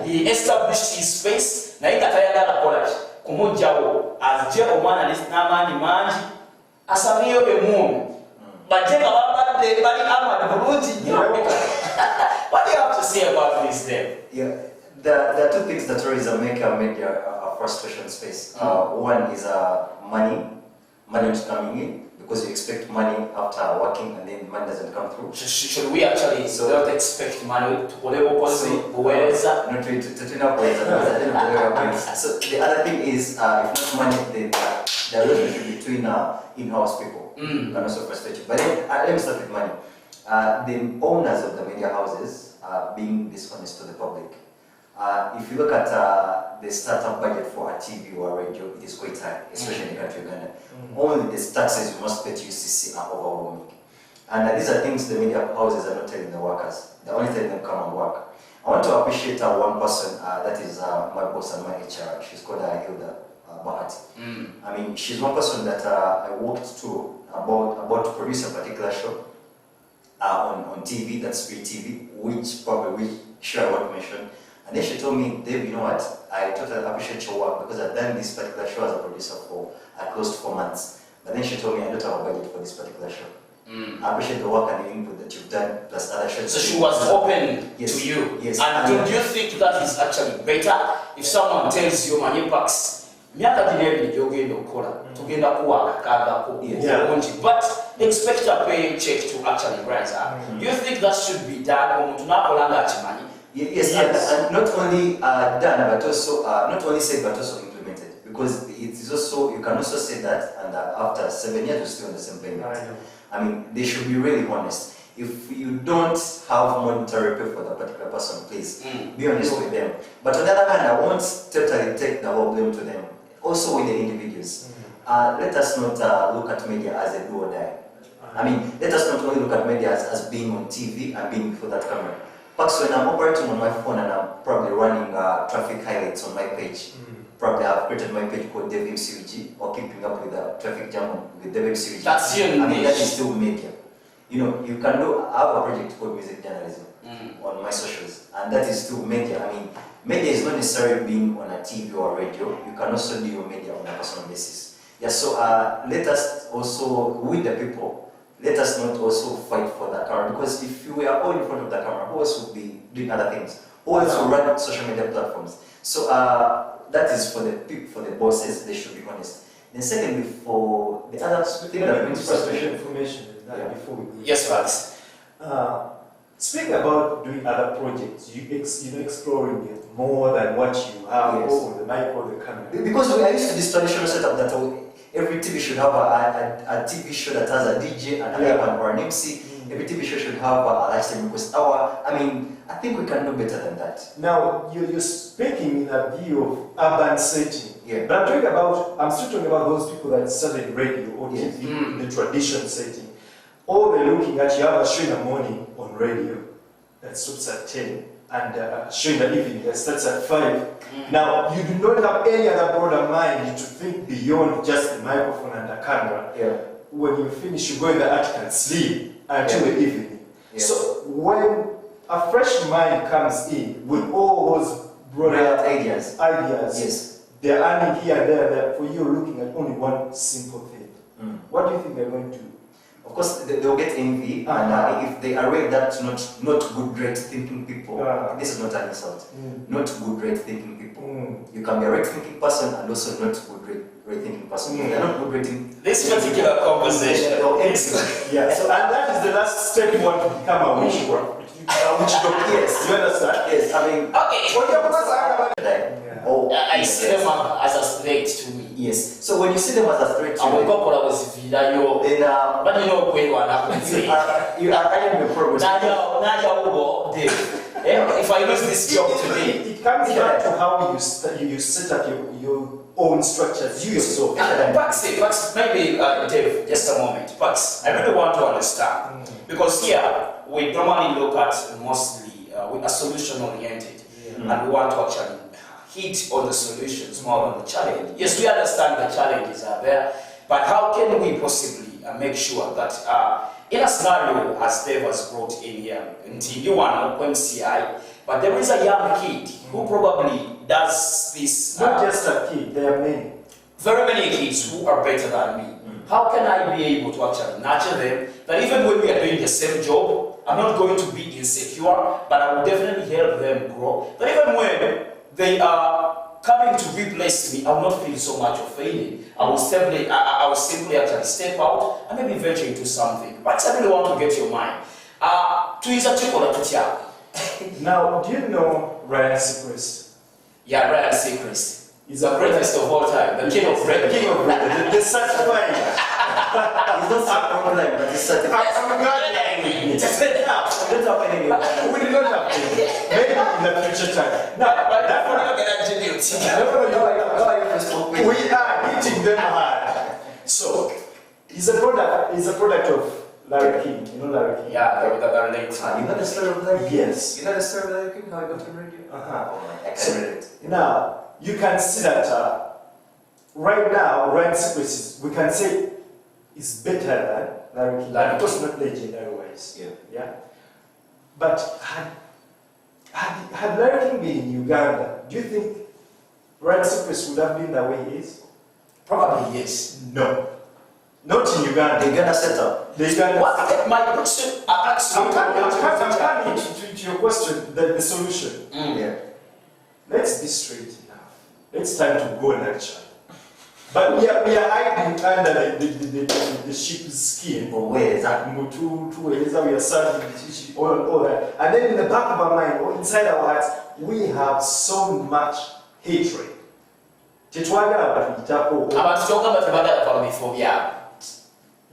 he established his space, what do you have to say about this then? Yeah, there are two things that raise a media a frustration space. One is money not coming in, because you expect money after working and then money doesn't come through. Should we actually not expect money to not really to So the other thing is, if not money, then the relationship between in-house people can also frustrate you. But then, let me start with money. The owners of the media houses are being dishonest to the public. If you look at the startup budget for a TV or a radio, it is quite high, especially in the country of Uganda. Only the taxes you must pay to UCC are overwhelming. And these are things the media houses are not telling the workers. They're only telling them come and work. I want to appreciate one person, that is my boss and my HR. She's called Hilda Bahati. I mean, she's one person that I worked to about to produce a particular show on TV, that's free TV, which show I won't mention. And then she told me, Dave, you know what, I totally appreciate your work because I've done this particular show as a producer for close to 4 months. But then she told me, I don't have a budget for this particular show. I appreciate the work and the input that you've done, plus other shows. So she was open to you. Yes. And do you think that is actually better if someone tells you, money packs, but expect a paycheck to actually rise up. Do you think that should be done? Yes, and not only done, but also not only said, but also implemented. Because it is also, you can also say that, and after 7 years, you're still on the same payment. I mean, they should be really honest. If you don't have monetary pay for that particular person, please be honest with them. But on the other hand, I won't totally take the whole blame to them. Also with the individuals. Let us not look at media as a do or die. I mean, let us not only look at media as being on TV and being before that camera. Perhaps when I'm operating on my phone and I'm probably running traffic highlights on my page, probably I've created my page called DevMCUG or keeping up with the traffic jam with DevMCUG. That's your I mean, that is still media. You know, you can do, I have a project called music journalism on my socials, and that is still media. I mean, media is not necessarily being on a TV or a radio. You can also do your media on a personal basis. Yeah, so let us also, with the people, let us not also fight for the camera, because if we are all in front of the camera, who else will be doing other things? Who else will run social media platforms? So that is for the people, for the bosses, they should be honest. Then secondly, for the other thing that brings frustration. Information before we go. Yes, Max. Speaking about doing other projects, exploring it more than what you have or the mic or the camera. Because we are used to this traditional setup that every TV should have a TV show that has a DJ and an iPad or an MC. Every TV show should have a lifestyle request hour. I mean, I think we can do better than that. Now, you're speaking in a view of urban setting. Yeah. But I'm still talking about those people that started radio or TV in the tradition setting. Or they're looking at, you have a show in the morning on radio that stops at 10 and a show in the evening that starts at 5. Now, you do not have any other broader mind to think beyond just the microphone and the camera. When you finish, you go in the attic and sleep until the evening. So when a fresh mind comes in with all those brilliant Ideas. Yes. they're earning here and there, for you looking at only one simple thing. What do you think they're going to do? Of course, they'll get envy, and if they are aware that not good, great thinking people, this is not an insult. Not good, great thinking people. You can be a right thinking person and also not good, great thinking person. They're not good, great thinking. This particular conversation. Yeah, so and that is the last step you want to become a witchcraft. Yes. You understand? Yes, I mean, Okay. oh, I see them as a threat to me. yes. So when you see them as a threat to I'm you, going to vida yo. then But you know where you are not you are eyeing the progress. If I lose this job today, It comes back to how you set up your own structures, you yourself. Pax, maybe Dave, just a moment. Pax, I really want to understand because here we normally look at mostly we are solution oriented, and we want to actually hit on the solutions more than the challenge. Yes, we understand the challenges are there, but how can we possibly make sure that in a scenario as Dave has brought in here, until you want MCI, but there is a young kid who probably does this. Not just a kid, there are many. Very many kids who are better than me. How can I be able to actually nurture them? That even when we are doing the same job, I'm not going to be insecure, but I will definitely help them grow. That even when they are coming to replace me, I will not feel so much of failing. I will simply actually step out and maybe venture into something. But I really want to get your mind. Now, do you know Ryan Seacrest? Yeah, Ryan Seacrest. He's The greatest of all time, the king of bread. The king of bread, the certified. He's not certified, but he's certified. I'm not We don't have any. We do not have to. Maybe in the future time. Now, But that's what I'm going to do. we are hitting them hard. So, he's a product of Larry King. You know Larry King? Yeah, the late. You know the story of Larry King? Yes. You know the story of Larry King? How he got on radio? Oh my, I can read it. Now, you can see that right now, Ryan Seacrest, we can say, is better than Larry King. Of course, not legendary wise. Yeah. But had Larry King been in Uganda, do you think Ryan Seacrest would have been the way he is? Probably yes. No. Not in Uganda. The Uganda setup. The Uganda. What? My question, I'm coming to your question, the solution. Yeah. Let's be straight enough. It's time to go nurture. But we are hiding under the sheep's skin. But where is that? We are serving all that. And then in the back of our mind, or inside our hearts, we have so much hatred.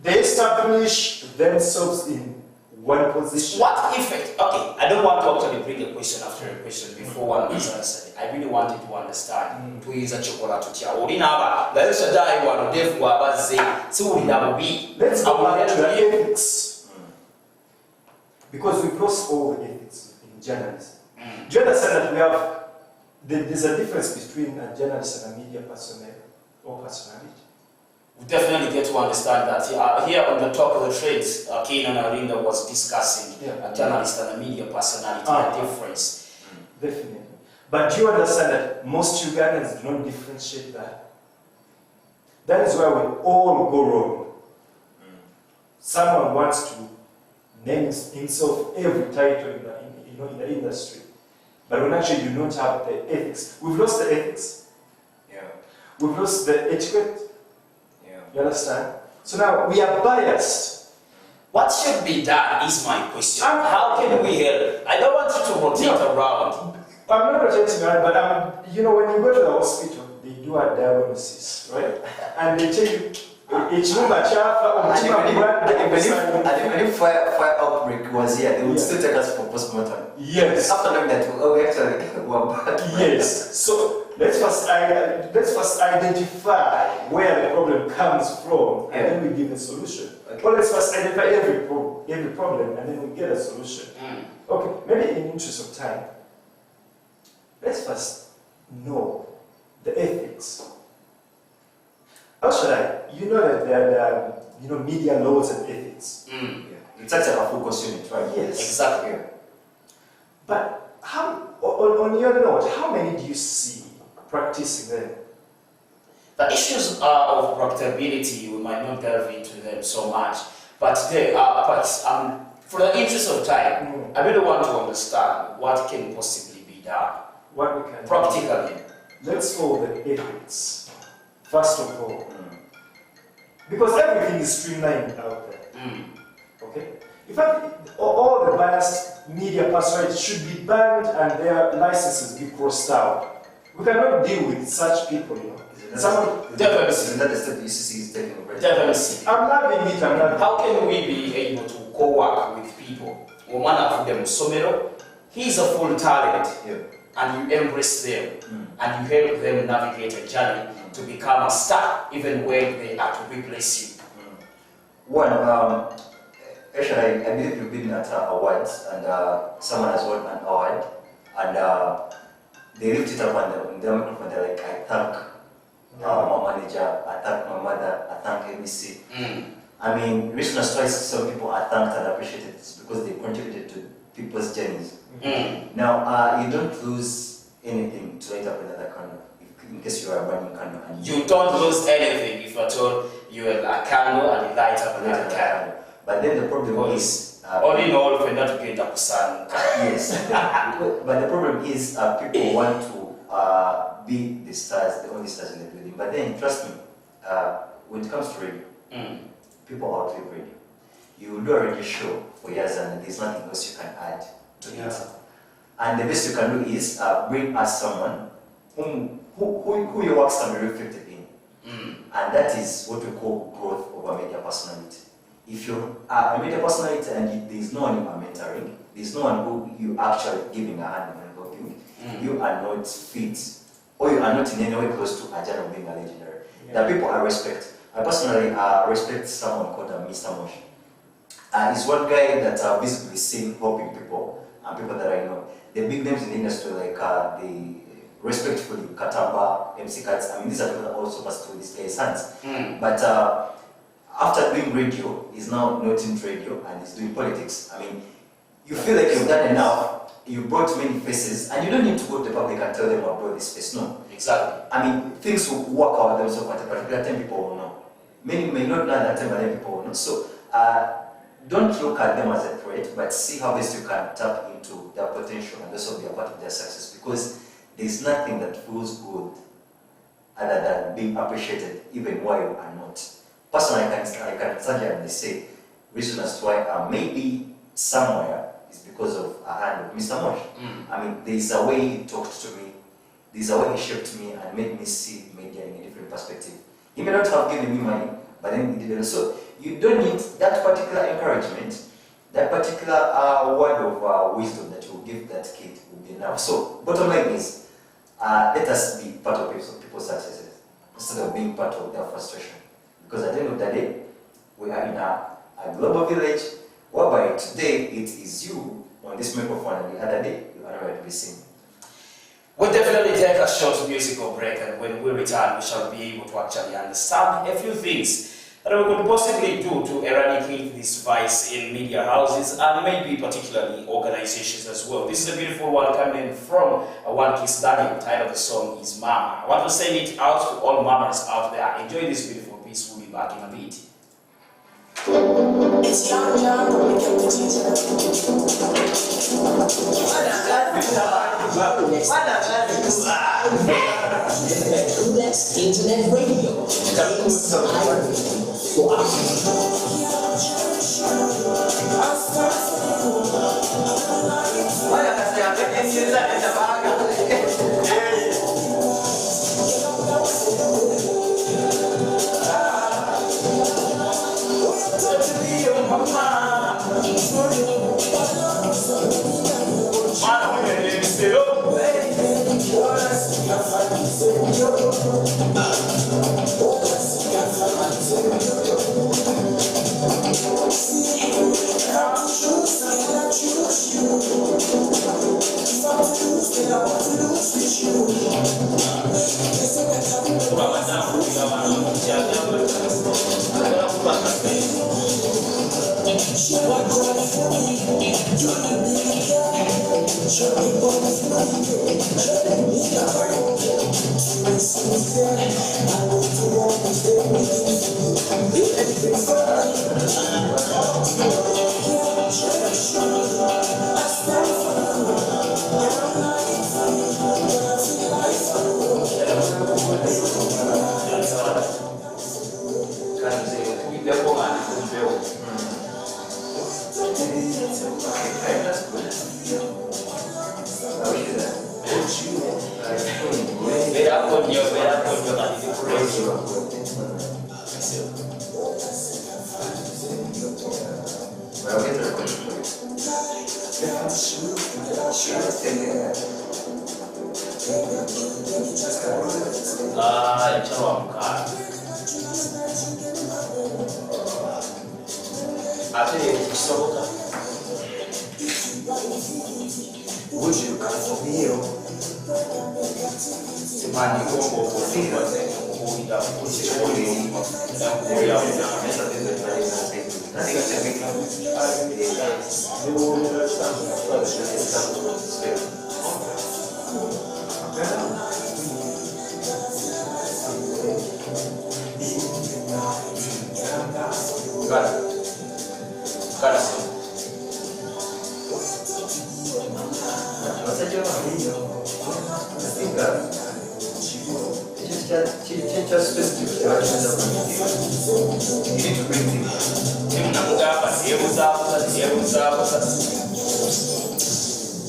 They establish themselves in one position. What effect? Okay, I don't want to actually bring a question after a question before one is answered. I really wanted to understand. Tuiza chokola tutia. Olinaba, the Shaddai one, Dev Wabaze, so we have be. Let's go back to the ethics. Because we've lost all the ethics in journalism. Do you understand that there's a difference between a journalist and a media personnel or personality? We definitely get to understand that. Here on the top of the trades, Keenan Arinda was discussing a journalist and a media personality, the difference. Definitely. But do you understand that most Ugandans do not differentiate that? That is where we all go wrong. Someone wants to name himself every title in the industry. But when actually you don't have the ethics. We've lost the ethics. Yeah. We've lost the etiquette. Yeah. You understand? So now we are biased. What should be done is my question. How can we help? I don't want you to rotate around. I'm not rotating around, but when you go to the hospital, they do a diagnosis, right? And they tell you, each room at even if fire outbreak was here, they would still take us for postmortem. Yes. After knowing that, we actually were bad. Yes. So let's first identify where the problem comes from, and then we give a solution. Okay. Or let's first identify every problem, and then we get a solution. Okay. Maybe in the interest of time, let's first know the ethics. How should I? You know that there are media laws and ethics. It's actually a focus unit, right? Yes. Exactly. But on your note, how many do you see practicing them? The issues of profitability, we might not delve into them so much, but they are. But for the interest of time, I really want to understand what can possibly be done. What we can practically. Let's follow the ethics first of all, because everything is streamlined out there. Okay. In fact, all the biased media personalities should be banned and their licenses be crossed out. We cannot deal with such people, you know. Definitely. Isn't that the step the UCC is taking already? Definitely. I'm loving it, I'm loving it. How can we be able to co-work with people? One of them, Somero, he's a full talent, and you embrace them, and you help them navigate a journey to become a star, even when they are to replace you. Well, actually, I believe you've been at awards, and someone has won an award, and they lift it up on the microphone. They're like, I thank my manager, I thank my mother, I thank ABC. I mean, reasons twice some people are thanked and appreciated because they contributed to people's journeys. Now, you don't lose anything to light up another candle, in case you are burning candle. And You don't lose anything if you're told you are a candle and you light up another candle. But then the problem is... all in all, we're not going to sun. Yes. But the problem is people want to be the stars, the only stars in the building. But then, trust me, when it comes to radio, people outlive radio. You do a radio show for years and there's nothing else you can add to it. And the best you can do is bring us someone who your works can be reflected in. And that is what we call growth of a media personality. If you are a media personality and there is no one you are mentoring, there is no one who you actually giving a hand and helping, you are not fit, or you are not in any way close to a journey of being a legendary. There are people I respect. I personally respect someone called Mr. Mosh. He's one guy that I've visibly seen helping people, and people that I know. The big names in the industry, like the respectfully Katamba, MC Cats, I mean, these are people that also pass through this guy's hands. But after doing radio, he's now not into radio and he's doing politics. I mean, you feel like you've done enough, you brought many faces, and you don't need to go to the public and tell them about this face. No. Exactly. I mean, things will work out themselves at a particular time, people will know. Many may not know that time, but then people will know. So, don't look at them as a threat, but see how best you can tap into their potential and also be a part of their success, because there's nothing that feels good other than being appreciated, even while you are not. Personally, I can certainly say, reason as to why I may be somewhere is because of a hand of Mr. Mosh. I mean, there's a way he talked to me, there's a way he shaped me and made me see media in a different perspective. He may not have given me money, but then he did it. So you don't need that particular encouragement, that particular word of wisdom that you will give that kid will be enough. So bottom line is, let us be part of people's successes instead of being part of their frustration. Because at the end of the day, we are in a global village whereby today it is you on this microphone and the other day you are nowhere to be seen. We'll definitely take a short musical break, and when we return, we shall be able to actually understand a few things that we could possibly do to eradicate this vice in media houses and maybe particularly organizations as well. This is a beautiful one coming from One Kiss Daniel. The title of the song is Mama. I want to send it out to all mamas out there. Enjoy this beautiful piece. We'll be back in a bit. It's John John, but we kept the teacher. That's internet radio.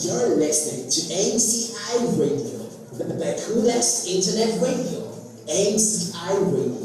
You're listening to ACI Radio, the coolest internet radio. ACI Radio.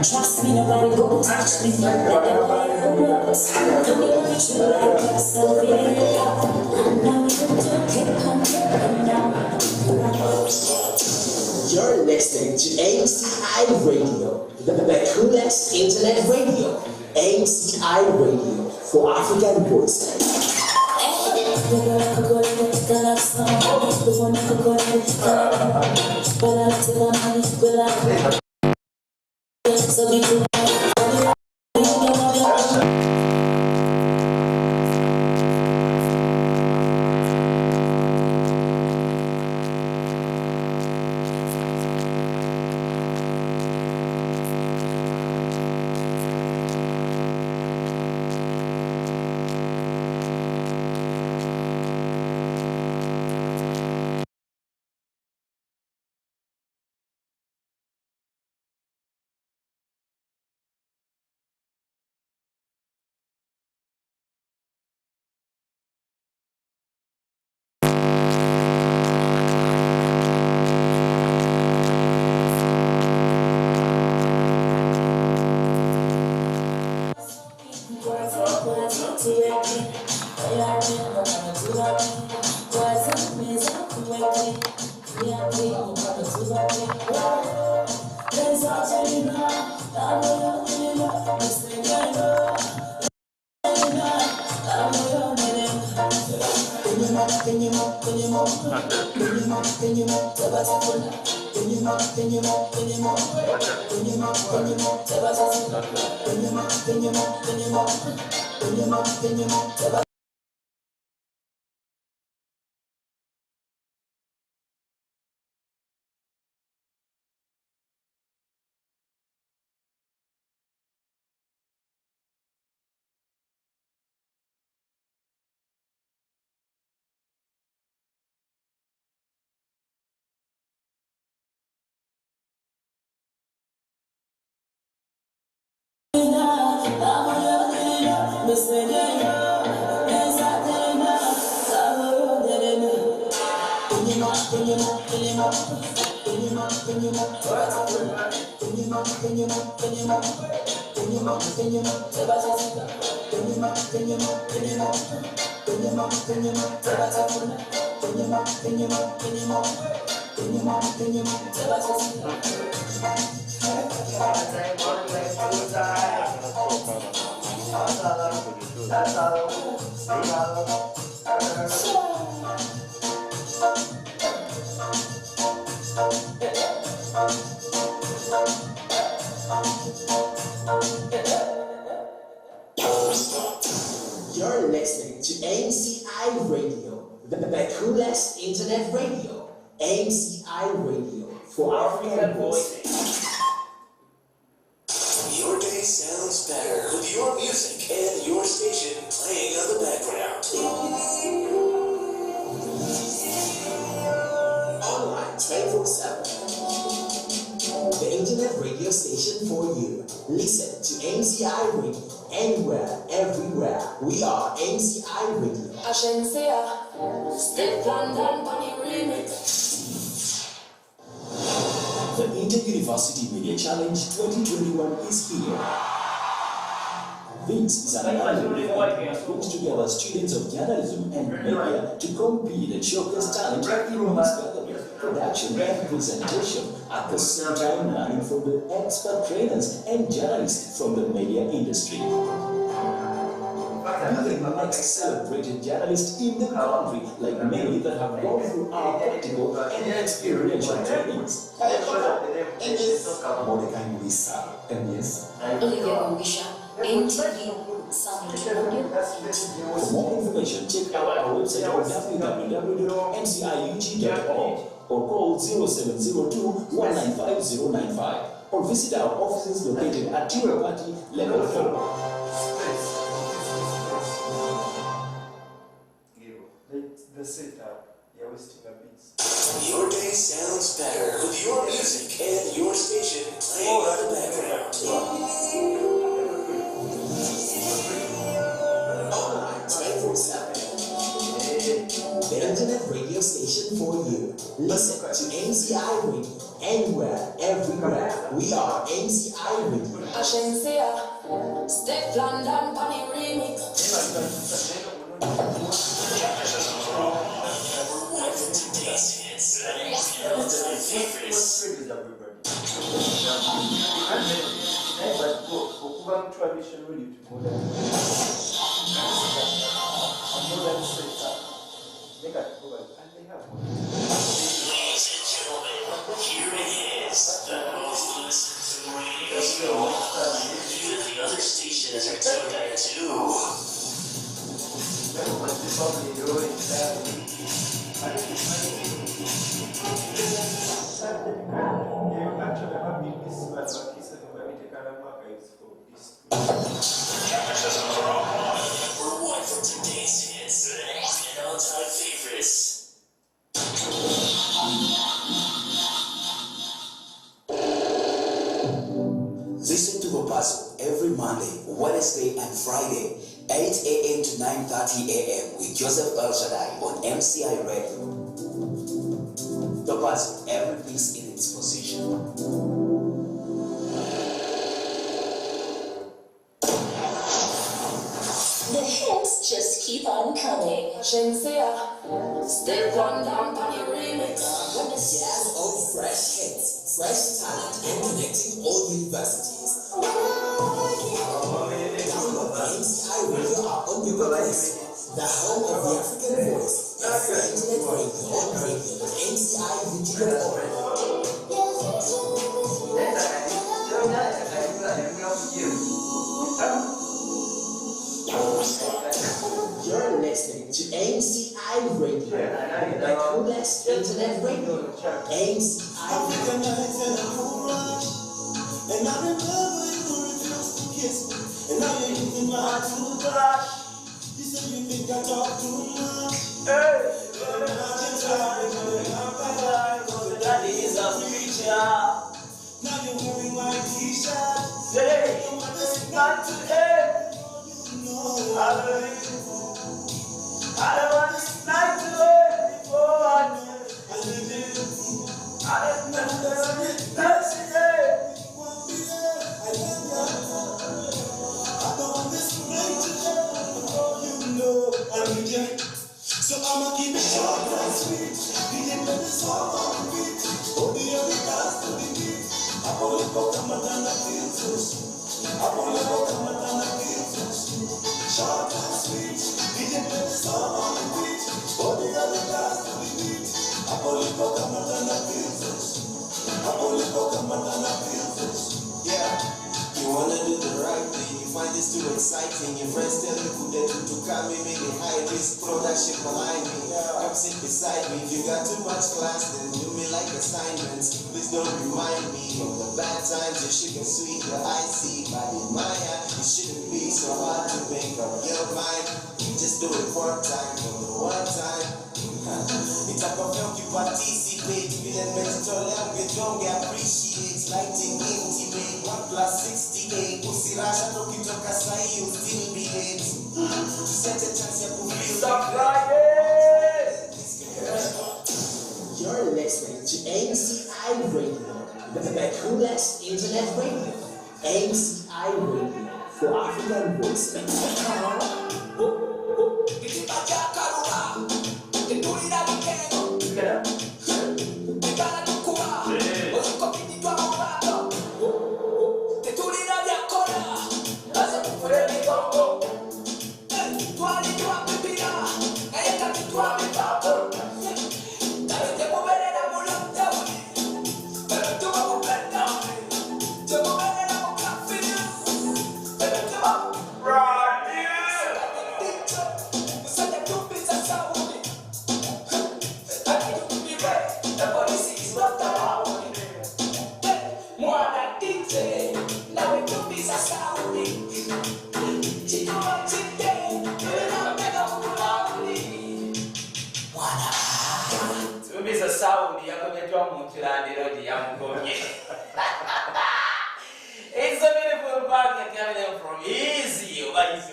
Trust me, nobody go touch me. You're listening to ACI Radio, the coolest internet radio. ACI Radio for African voices. So be You're listening to MCI Radio, the coolest internet radio. MCI Radio for African voices. Your day sounds better with your music and your station playing on the background. Online 24/7. The internet radio station for you. Listen to MCI Radio anywhere, everywhere. We are MCI Radio. Step London Bunny Remix. The Inter-University Media Challenge 2021 is here. This is an annual event that brings together students of journalism and media to compete and showcase talent in news gathering, production and presentation, at the same time learning from the expert trainers and journalists from the media industry. Be the next celebrated journalist in the country, like many that have gone through our practical and experiential trainings. Mordecai Mulisa, MBS. Olivia Gongisha, NTV, Sound Radio, For more information, check out our website on www.mciug.org or call 0702-195-095 or visit our offices located at Tirapati, Level 4. The setup, you're wasting a bit. Your day sounds better with your music and your station playing on the background. Online 24/7. The internet radio station for you. Listen to MCI Radio anywhere, everywhere. We are MCI Radio. Step London Bunny Remix. Today's hits and favorites. Ladies and gentlemen, here it is, the most listened to radio show that the other stations are tuned into. Number one for today's hits and all-time favorites. Listen to Papazo every Monday, Wednesday, and Friday, 8 a.m. to 9:30 a.m. with Joseph El Shaddai on MCI Radio. Papazo, every piece in its position. The hits just keep on coming. Step London Bunny Remix. Jazz of fresh hits, fresh talent, and connecting all universities. Download the MCI Radio app on your device. The home of the African voice. And for internet radio on radio.mciug.org. listening to MCI Radio, the coolest internet radio. MCI African nights and a cool rush. And I remember you refused to kiss me. And now you're using my toothbrush. You said you think I talk too much. Hey, And I just tried to come back. Cause the daddy is a preacher. Now you're wearing my t-shirt. say, It's not today. you know. I believe. I don't want this night to end before I do. I live in I don't know that's today. one day. I love you. I don't want this night to end before you know. I need you. So I'ma keep it short and sweet. DJ play the song on repeat. Oh, the other dance to the beat. I only go come and I feel so sweet. I only go come and I feel so sweet. Short and sweet. DJ play the song on repeat. Oh, the other dance to the beat. I only go come and I feel so sweet. I only go come and I feel so sweet. Yeah, you wanna do the right thing, you find this too exciting. Your friends tell you to come in, make it high risk production behind me. Come sit beside me. If you got too much class, then do me like assignments. Please don't remind me of the bad times. Your sugar sweet, your icy, but in my eye, it shouldn't be so hard to make up your mind. Just do it one time, for the one time. Nitakwambia ukiparticipate vile nimejitolea ungejonge appreciate lighting intimate 1+68 usirasha ndo ukitoka sahi you still be late tusete chance ya Stop Friday. You're listening to MCI Radio, the coolest internet radio. MCI Radio for African voices. Tumiza sound yakometwa mu kilandiro yamukomye. It's a beautiful bag coming from easy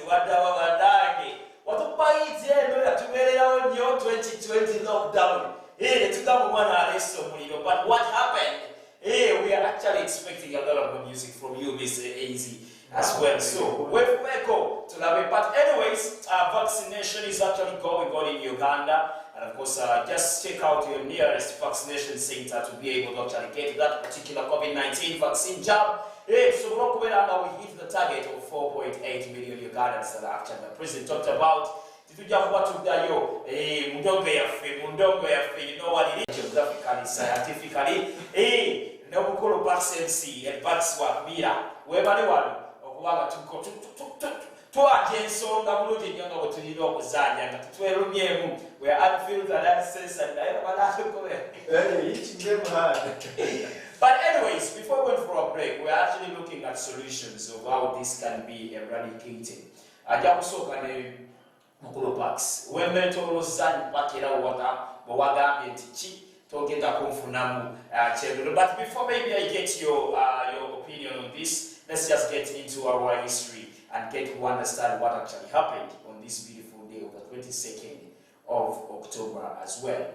wadawa wadange. Watupaite ndo yatumelera onyo 2020 lockdown. Tukamu mwana Aresto Mulino. But what happened? We are actually expecting a lot of good music from you, Mr. Easy, as well. So, we're to love it. But anyways, vaccination is actually going on in Uganda. And of course, just check out your nearest vaccination center to be able to actually get that particular COVID-19 vaccine jab. So now we hit the target of 4.8 million Ugandans that actually the president talked about. Mundongo yafe, you know what it is geographically, scientifically. Nobukolo Bax MC and Bax Wabira. Webali wano okuwanga tuko ensonga bulungi nnyo nga bwe tulina okuzanya nga tutwerumyemu we are unfiltered uncensored naye banatukole. But anyways, before we went for a break, we're actually looking at solutions of how this can be eradicated. Ajja kusooka ne mukulu Bax wemetolozanyi bakera wata bwe wagambye nti ki togenda kunfunamu kyebiro. But before maybe I get your opinion on this, let's just get into our history and get to understand what actually happened on this beautiful day of the 22nd of October as well.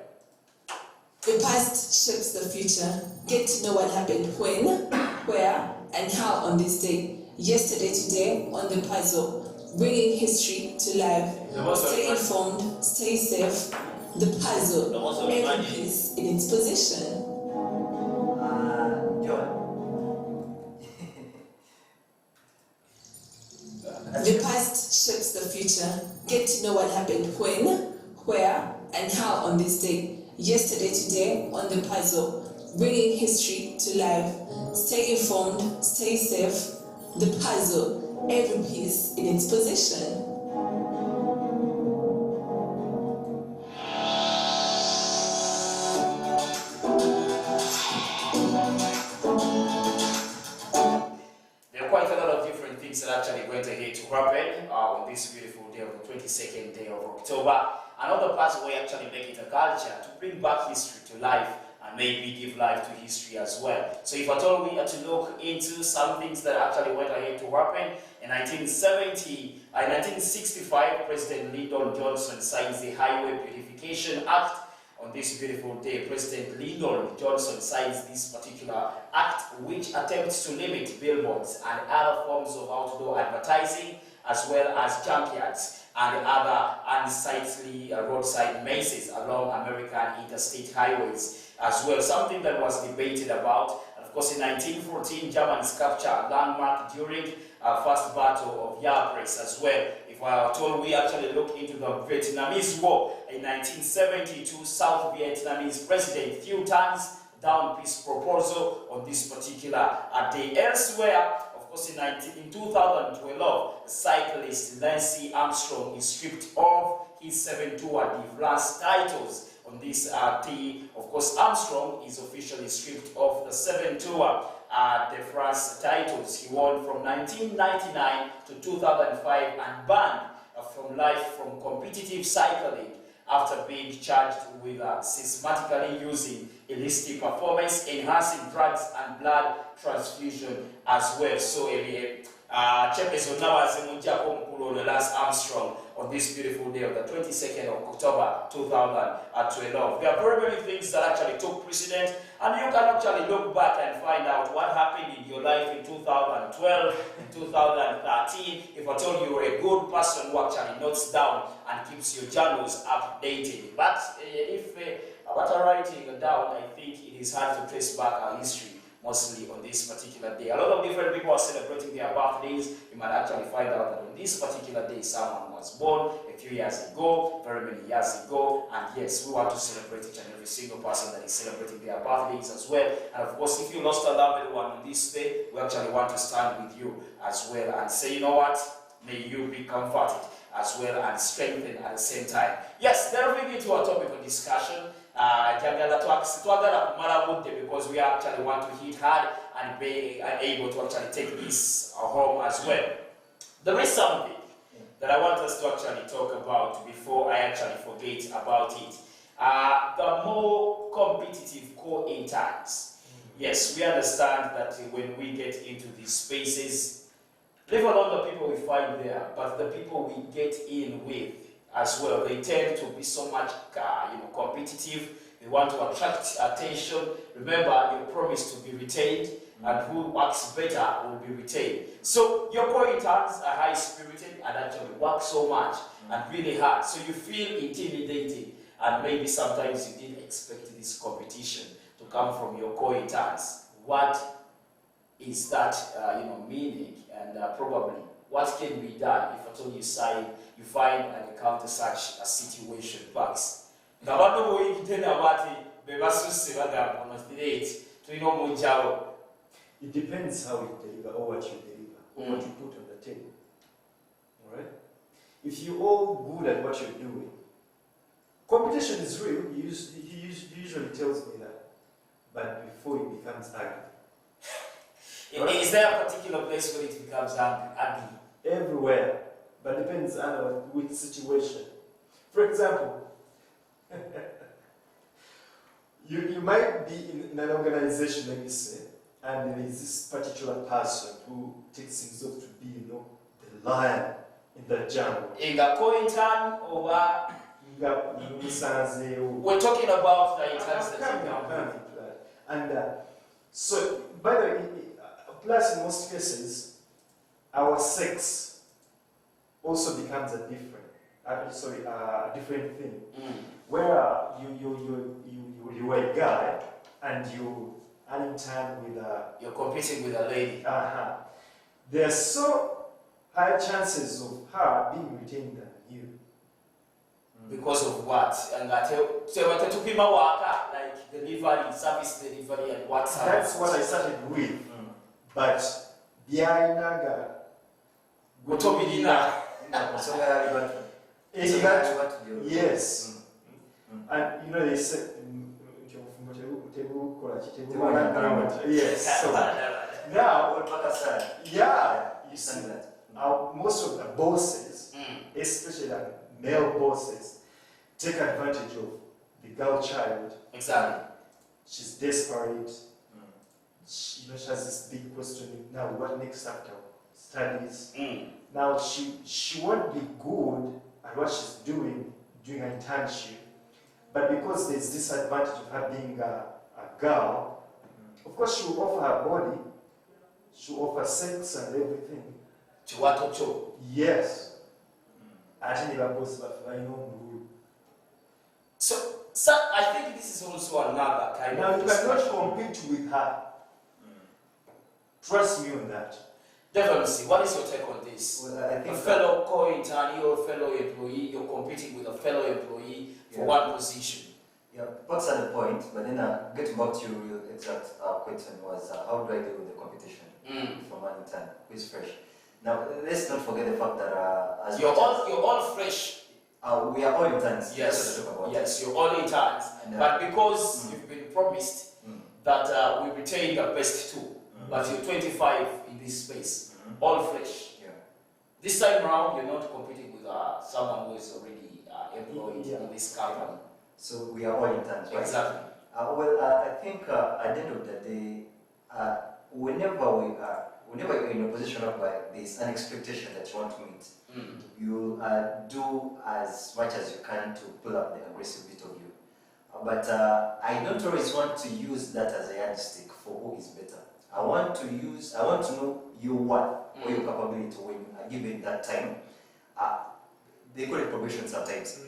The past shapes the future. Get to know what happened when, where, and how on this day. Yesterday, today, on the puzzle. Bringing history to life. Stay informed, stay safe. The puzzle, every piece in its position. The past shapes the future. Get to know what happened when, where, and how on this day. Yesterday, today, on the puzzle. Bringing history to life. Stay informed, stay safe. The puzzle, every piece in its position. things that actually went ahead to happen on this beautiful day of the 22nd day of October. Another part where we actually make it a culture to bring back history to life and maybe give life to history as well. So if at all we are to look into some things that actually went ahead to happen, in 1965, President Lyndon Johnson signs the Highway Beautification Act. On this beautiful day, President Lyndon Johnson signs this particular act, which attempts to limit billboards and other forms of outdoor advertising, as well as junkyards and other unsightly roadside mazes along American interstate highways as well. Something that was debated about. And of course, in 1914, Germans captured a landmark during First Battle of Ypres as well. If I are told we actually look into the Vietnamese War, in 1972, South Vietnamese President Thieu Than's down peace proposal on this particular day. Elsewhere, of course, in 2012, cyclist Lance Armstrong is stripped of his 7 Tour de France titles. On this day, of course, Armstrong is officially stripped of the 7 Tour de France titles he won from 1999 to 2005 and banned from life from competitive cycling after being charged with systematically using illicit performance-enhancing drugs and blood transfusion as well. So, Chepezo Lance Armstrong on this beautiful day of the 22nd of October 2012. There are very many things that actually took precedence, and you can actually look back and find out what happened in your life in 2012 and 2013. If I told you were a good person who actually notes down and keeps your journals updated. But after writing down, I think it is hard to trace back our history, mostly on this particular day. A lot of different people are celebrating their birthdays. You might actually find out that on this particular day, someone was born a few years ago, very many years ago, and yes, we want to celebrate each and every single person that is celebrating their birthdays as well. And of course, if you lost a loved one on this day, we actually want to stand with you as well and say, you know what, may you be comforted as well and strengthened at the same time. Yes, delving into our topic of discussion, because we actually want to hit hard and be able to actually take this home as well. There is something that I want us to actually talk about before I actually forget about it. The more competitive co-interns. Yes, we understand that when we get into these spaces, leave alone the people we find there, but the people we get in with as well, they tend to be so much competitive. They want to attract attention. Remember, you promise to be retained, and who works better will be retained. So your co-interns are high-spirited and actually work so much and really hard. So you feel intimidated, and maybe sometimes you didn't expect this competition to come from your co-interns. What is that meaning? And probably what can be done if at all you find and encounter such a situation? It depends how you deliver or what you deliver, or what you put on the table. Alright? If you're all good at what you're doing, competition is real. He usually tells me that. But before it becomes ugly. Right? Is there a particular place where it becomes ugly? Everywhere. But depends on which situation. For example, you might be in an organization, let me say, and there is this particular person who takes himself to be, the lion in the jungle. In the co-intern or we're talking about the interns that you know. And so, by the way, plus in most cases, our sex also becomes a different thing. Where you are a guy and you are in time with you're competing with a lady. There are so high chances of her being retained than you. Because of what? And like delivery, service delivery, and what's That's what I started with. But Biainaga yes. And they said yes. So now You see, most of the bosses, especially the male bosses, take advantage of the girl child. Exactly. She's desperate. She has this big question now: what next after studies? Now she won't be good at what she's doing during her internship, but because there's this advantage of her being a girl, of course she will offer her body, she will offer sex and everything. Yes. So I think this is also another kind Now of you cannot discussion. compete with her. Trust me on that. Definitely. What is your take on this? Well, I A think fellow co-intern, you're a fellow employee, you're competing with a fellow employee for one position. yeah, that's the point. But then getting back to your real exact question was how do I deal with the competition from one intern who is fresh? Now let's not forget the fact that as You're much all fresh. we are all interns. Yes. That's what I talk about. Yes, you're all interns. And, But because you've been promised that we retain the best two, but you're 25 in this space, all fresh. Yeah. This time around, you're not competing with someone who is already employed in this company. So we are all interns, right? Exactly. I think at the end of the day, whenever you're in a position of there's an expectation that you want to meet, you do as much as you can to pull up the aggressive bit of you. But I don't always want to use that as a yardstick for who is better. I want to know your worth or your capability when given that time. They call it probation sometimes.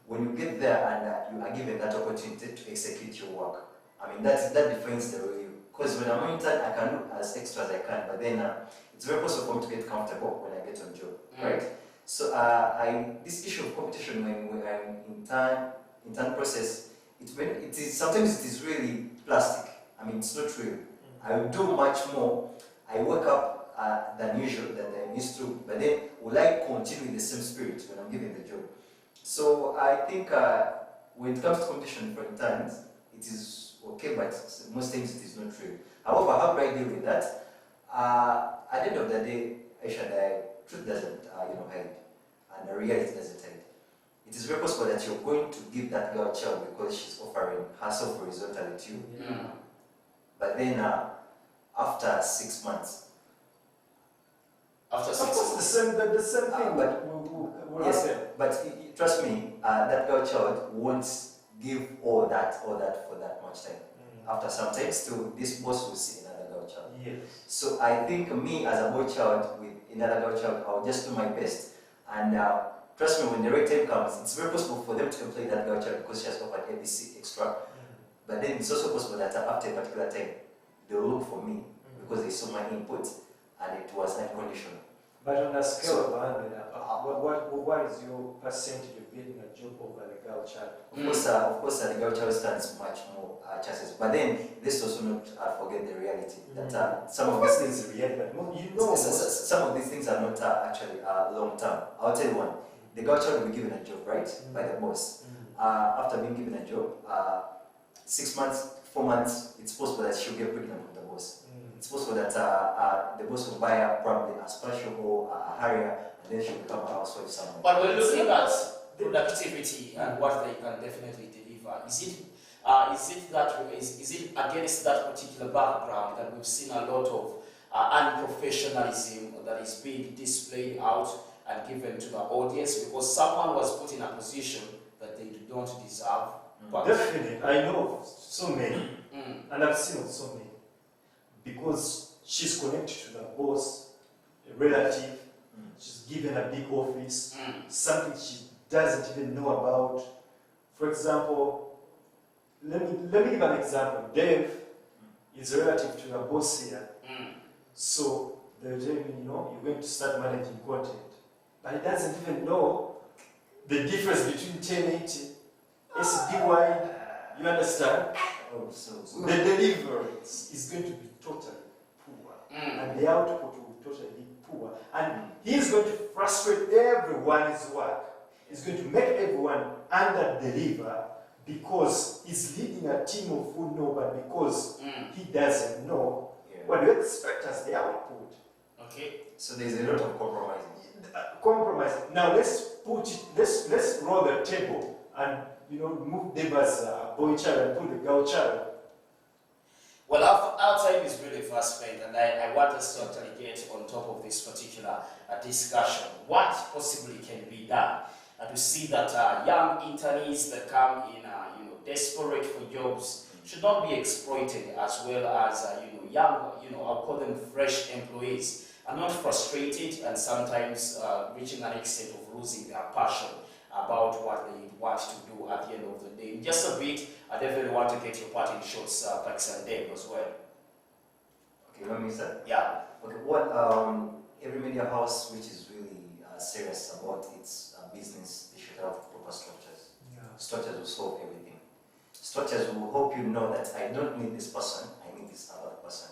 When you get there and you are given that opportunity to execute your work, I mean that defines the real you. Because when I'm intern, I can look as extra as I can, but then it's very possible for me to get comfortable when I get on job, right? So this issue of competition when we are in intern process, sometimes it is really plastic. I mean, it's not real. I will do much more. I wake up than usual, than I used to, but then will I continue with the same spirit when I'm given the job? So I think when it comes to competition for interns, it is okay, but most times it is not real. However, how do I deal with that? At the end of the day, Shaddai, truth doesn't hide, and the reality doesn't hide. It is very possible that you're going to give that girl a child because she's offering herself horizontally to you. But then after 6 months, Of course, the same thing. But will yes, happen. but trust me, that girl child won't give all that for that much time. After some time, still this boss will see another girl child. Yes. So I think me as a boy child with another girl child, I'll just do my best. And trust me, when the right time comes, it's very possible for them to employ that girl child because she has offered ABC extra. But then it's also possible that after a particular time, they'll look for me because they saw my input and it was unconditional. But on a scale of 100, what is your percentage of getting a job over the girl child? Of course, the girl child stands much more chances. But then let's also not forget the reality that some of these things, some of these things are not actually long term. I'll tell you one. The girl child will be given a job, right, by the boss. After being given a job, 6 months, 4 months, it's possible that she'll get pregnant with the boss. It's possible that the boss will buy her probably a special or a harrier, and then she'll become a housewife somewhere. But we're looking at productivity and what they can definitely deliver. Is it against that particular background that we've seen a lot of unprofessionalism that is being displayed out and given to the audience because someone was put in a position that they do not deserve? Definitely, I know of so many, and I've seen of so many. Because she's connected to the boss, a relative, she's given a big office, something she doesn't even know about. For example, let me give an example. Dave is a relative to a boss here. So they'll tell him, you're going to start managing content. But he doesn't even know the difference between 1080, SDY, you understand? The delivery is going to be totally poor, and the output will be totally poor, and he's going to frustrate everyone's work. He's going to make everyone under-deliver because he's leading a team of who know, but because he doesn't know, what do you expect as the output? Okay. So there's a lot of compromising. Compromise. Now let's roll the table and move Deva's boy child and put the girl child. Well, our time is really fast spent, and I want us to actually get on top of this particular discussion. What possibly can be done to see that young internees that come in, desperate for jobs should not be exploited, as well as young, I'll call them fresh employees, are not frustrated and sometimes reaching an extent of losing their passion about what they want to do at the end of the day. In just a bit, I definitely want to get your parting shots, Pax and Dave, as well. Okay, let me start. Yeah. Okay, what every media house which is really serious about its business, they should have proper structures. Yeah. Structures will solve everything. Structures will help you know that I don't need this person, I need this other person.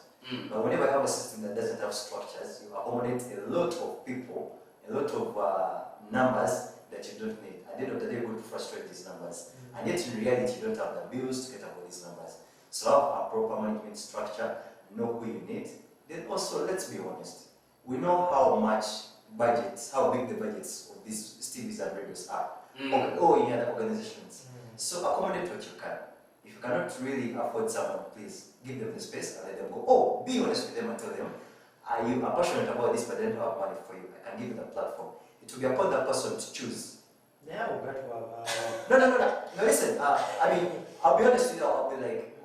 But whenever you have a system that doesn't have structures, you accommodate a lot of people, a lot of numbers that you don't need. At the end of the day, you're going to frustrate these numbers. And yet in reality, you don't have the bills to get up with these numbers. So have a proper management structure, know who you need. Then also, let's be honest, we know how much budgets, how big the budgets of these TVs and radios are. Or in other organizations. So accommodate what you can. If you cannot really afford someone, please give them the space and let them go. Oh, be honest with them and tell them, you are passionate about this, but I don't have money for you. I can give you the platform. It will be upon that person to choose. Yeah, we got to No, listen, I mean, I'll be honest with you, I'll be like,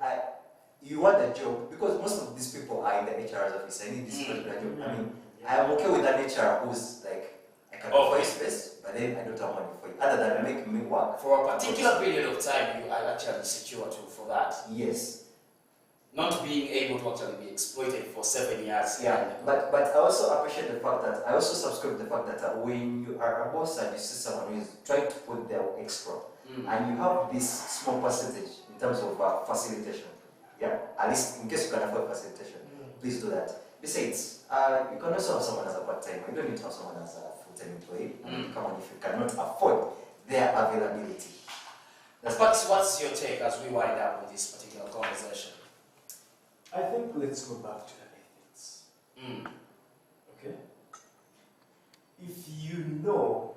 you want a job, because most of these people are in the HR's office. I need this particular job. I mean, I am okay with an HR who's like, I can offer space, but then I don't have money for you. Other than make me work. For a particular period of time, you are actually secure for that. Yes. Not being able to actually be exploited for 7 years. Yeah, but I also appreciate the fact that, I also subscribe to the fact that when you are a boss and you see someone who is trying to put their extra, and you have this small percentage in terms of facilitation, yeah, at least in case you can afford facilitation, please do that. Besides, you can also have someone as a part-time. You don't need to have someone as a full-time employee. Come on, if you cannot afford their availability. But what's your take as we wind up with this particular conversation? I think let's go back to the ethics. Okay? If you know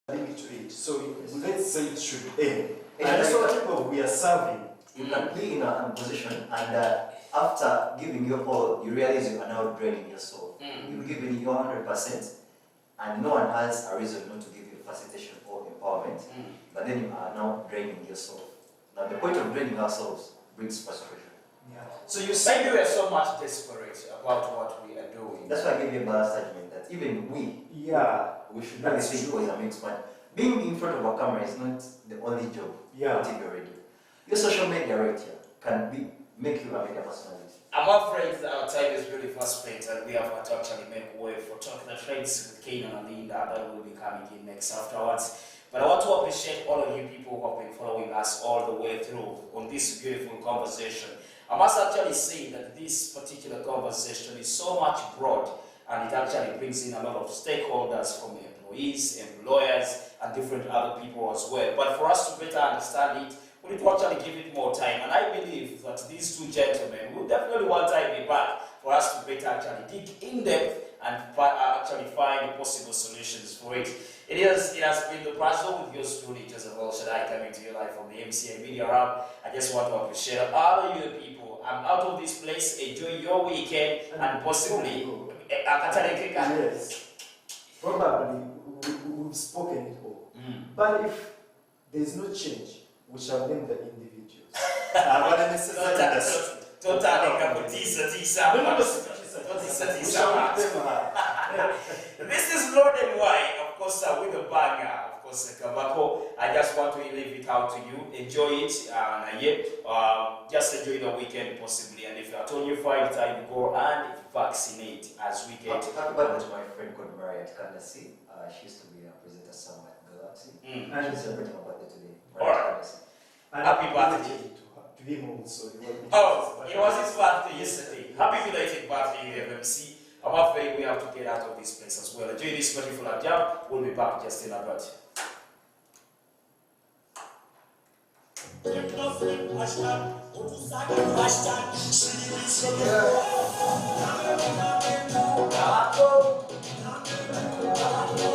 limit to it. So let's say it should end. And that's what people we are serving. You can be in a position and after giving your all, you realize you are now draining your soul. You've given your 100% and no one has a reason not to give you facilitation or empowerment, but then you are now draining your soul. Now the point of draining ourselves brings frustration. Yeah. So you say you are so much desperate about what we are doing. That's why I gave you a balanced argument that even we should really That's think true. for a mixed man. Being in front of a camera is not the only job Yeah. on TV or radio. Your social media right here can make you a media personality. I'm afraid that our time is really fast spent and we have to actually make way for Talk the Trades with Kane and Linda that will be coming in next afterwards. But I want to appreciate all of you people who have been following us all the way through on this beautiful conversation. I must actually say that this particular conversation is so much broad and it actually brings in a lot of stakeholders from employees, employers, and different other people as well. But for us to better understand it, we need to actually give it more time. And I believe that these two gentlemen will definitely one time be back for us to better actually dig in depth and actually find possible solutions for it. It has been the puzzle with your story, Joseph Shaddai, coming to you live from the MCI Media Hub. I just want to appreciate all of you people. I'm out of this place. Enjoy your weekend and possibly Yes. Probably we've spoken it all. But if there's no change, we shall blame the individuals. This This is Lord and Wine, of course, with a banger, of course. I just want to leave it out to you. Enjoy it, just enjoy the weekend possibly. And if you're at all you find time, go and vaccinate as we get. Happy birthday to my friend called Maria at Kandasi. She used to be a presenter somewhere at Galaxy. And she's celebrating her birthday today. Alright. Happy birthday to him also. It was his birthday yesterday. Happy belated birthday, FMC. I'm afraid we have to get out of this place as well. Enjoy this beautiful jam. We'll be back just in a bit. Yeah.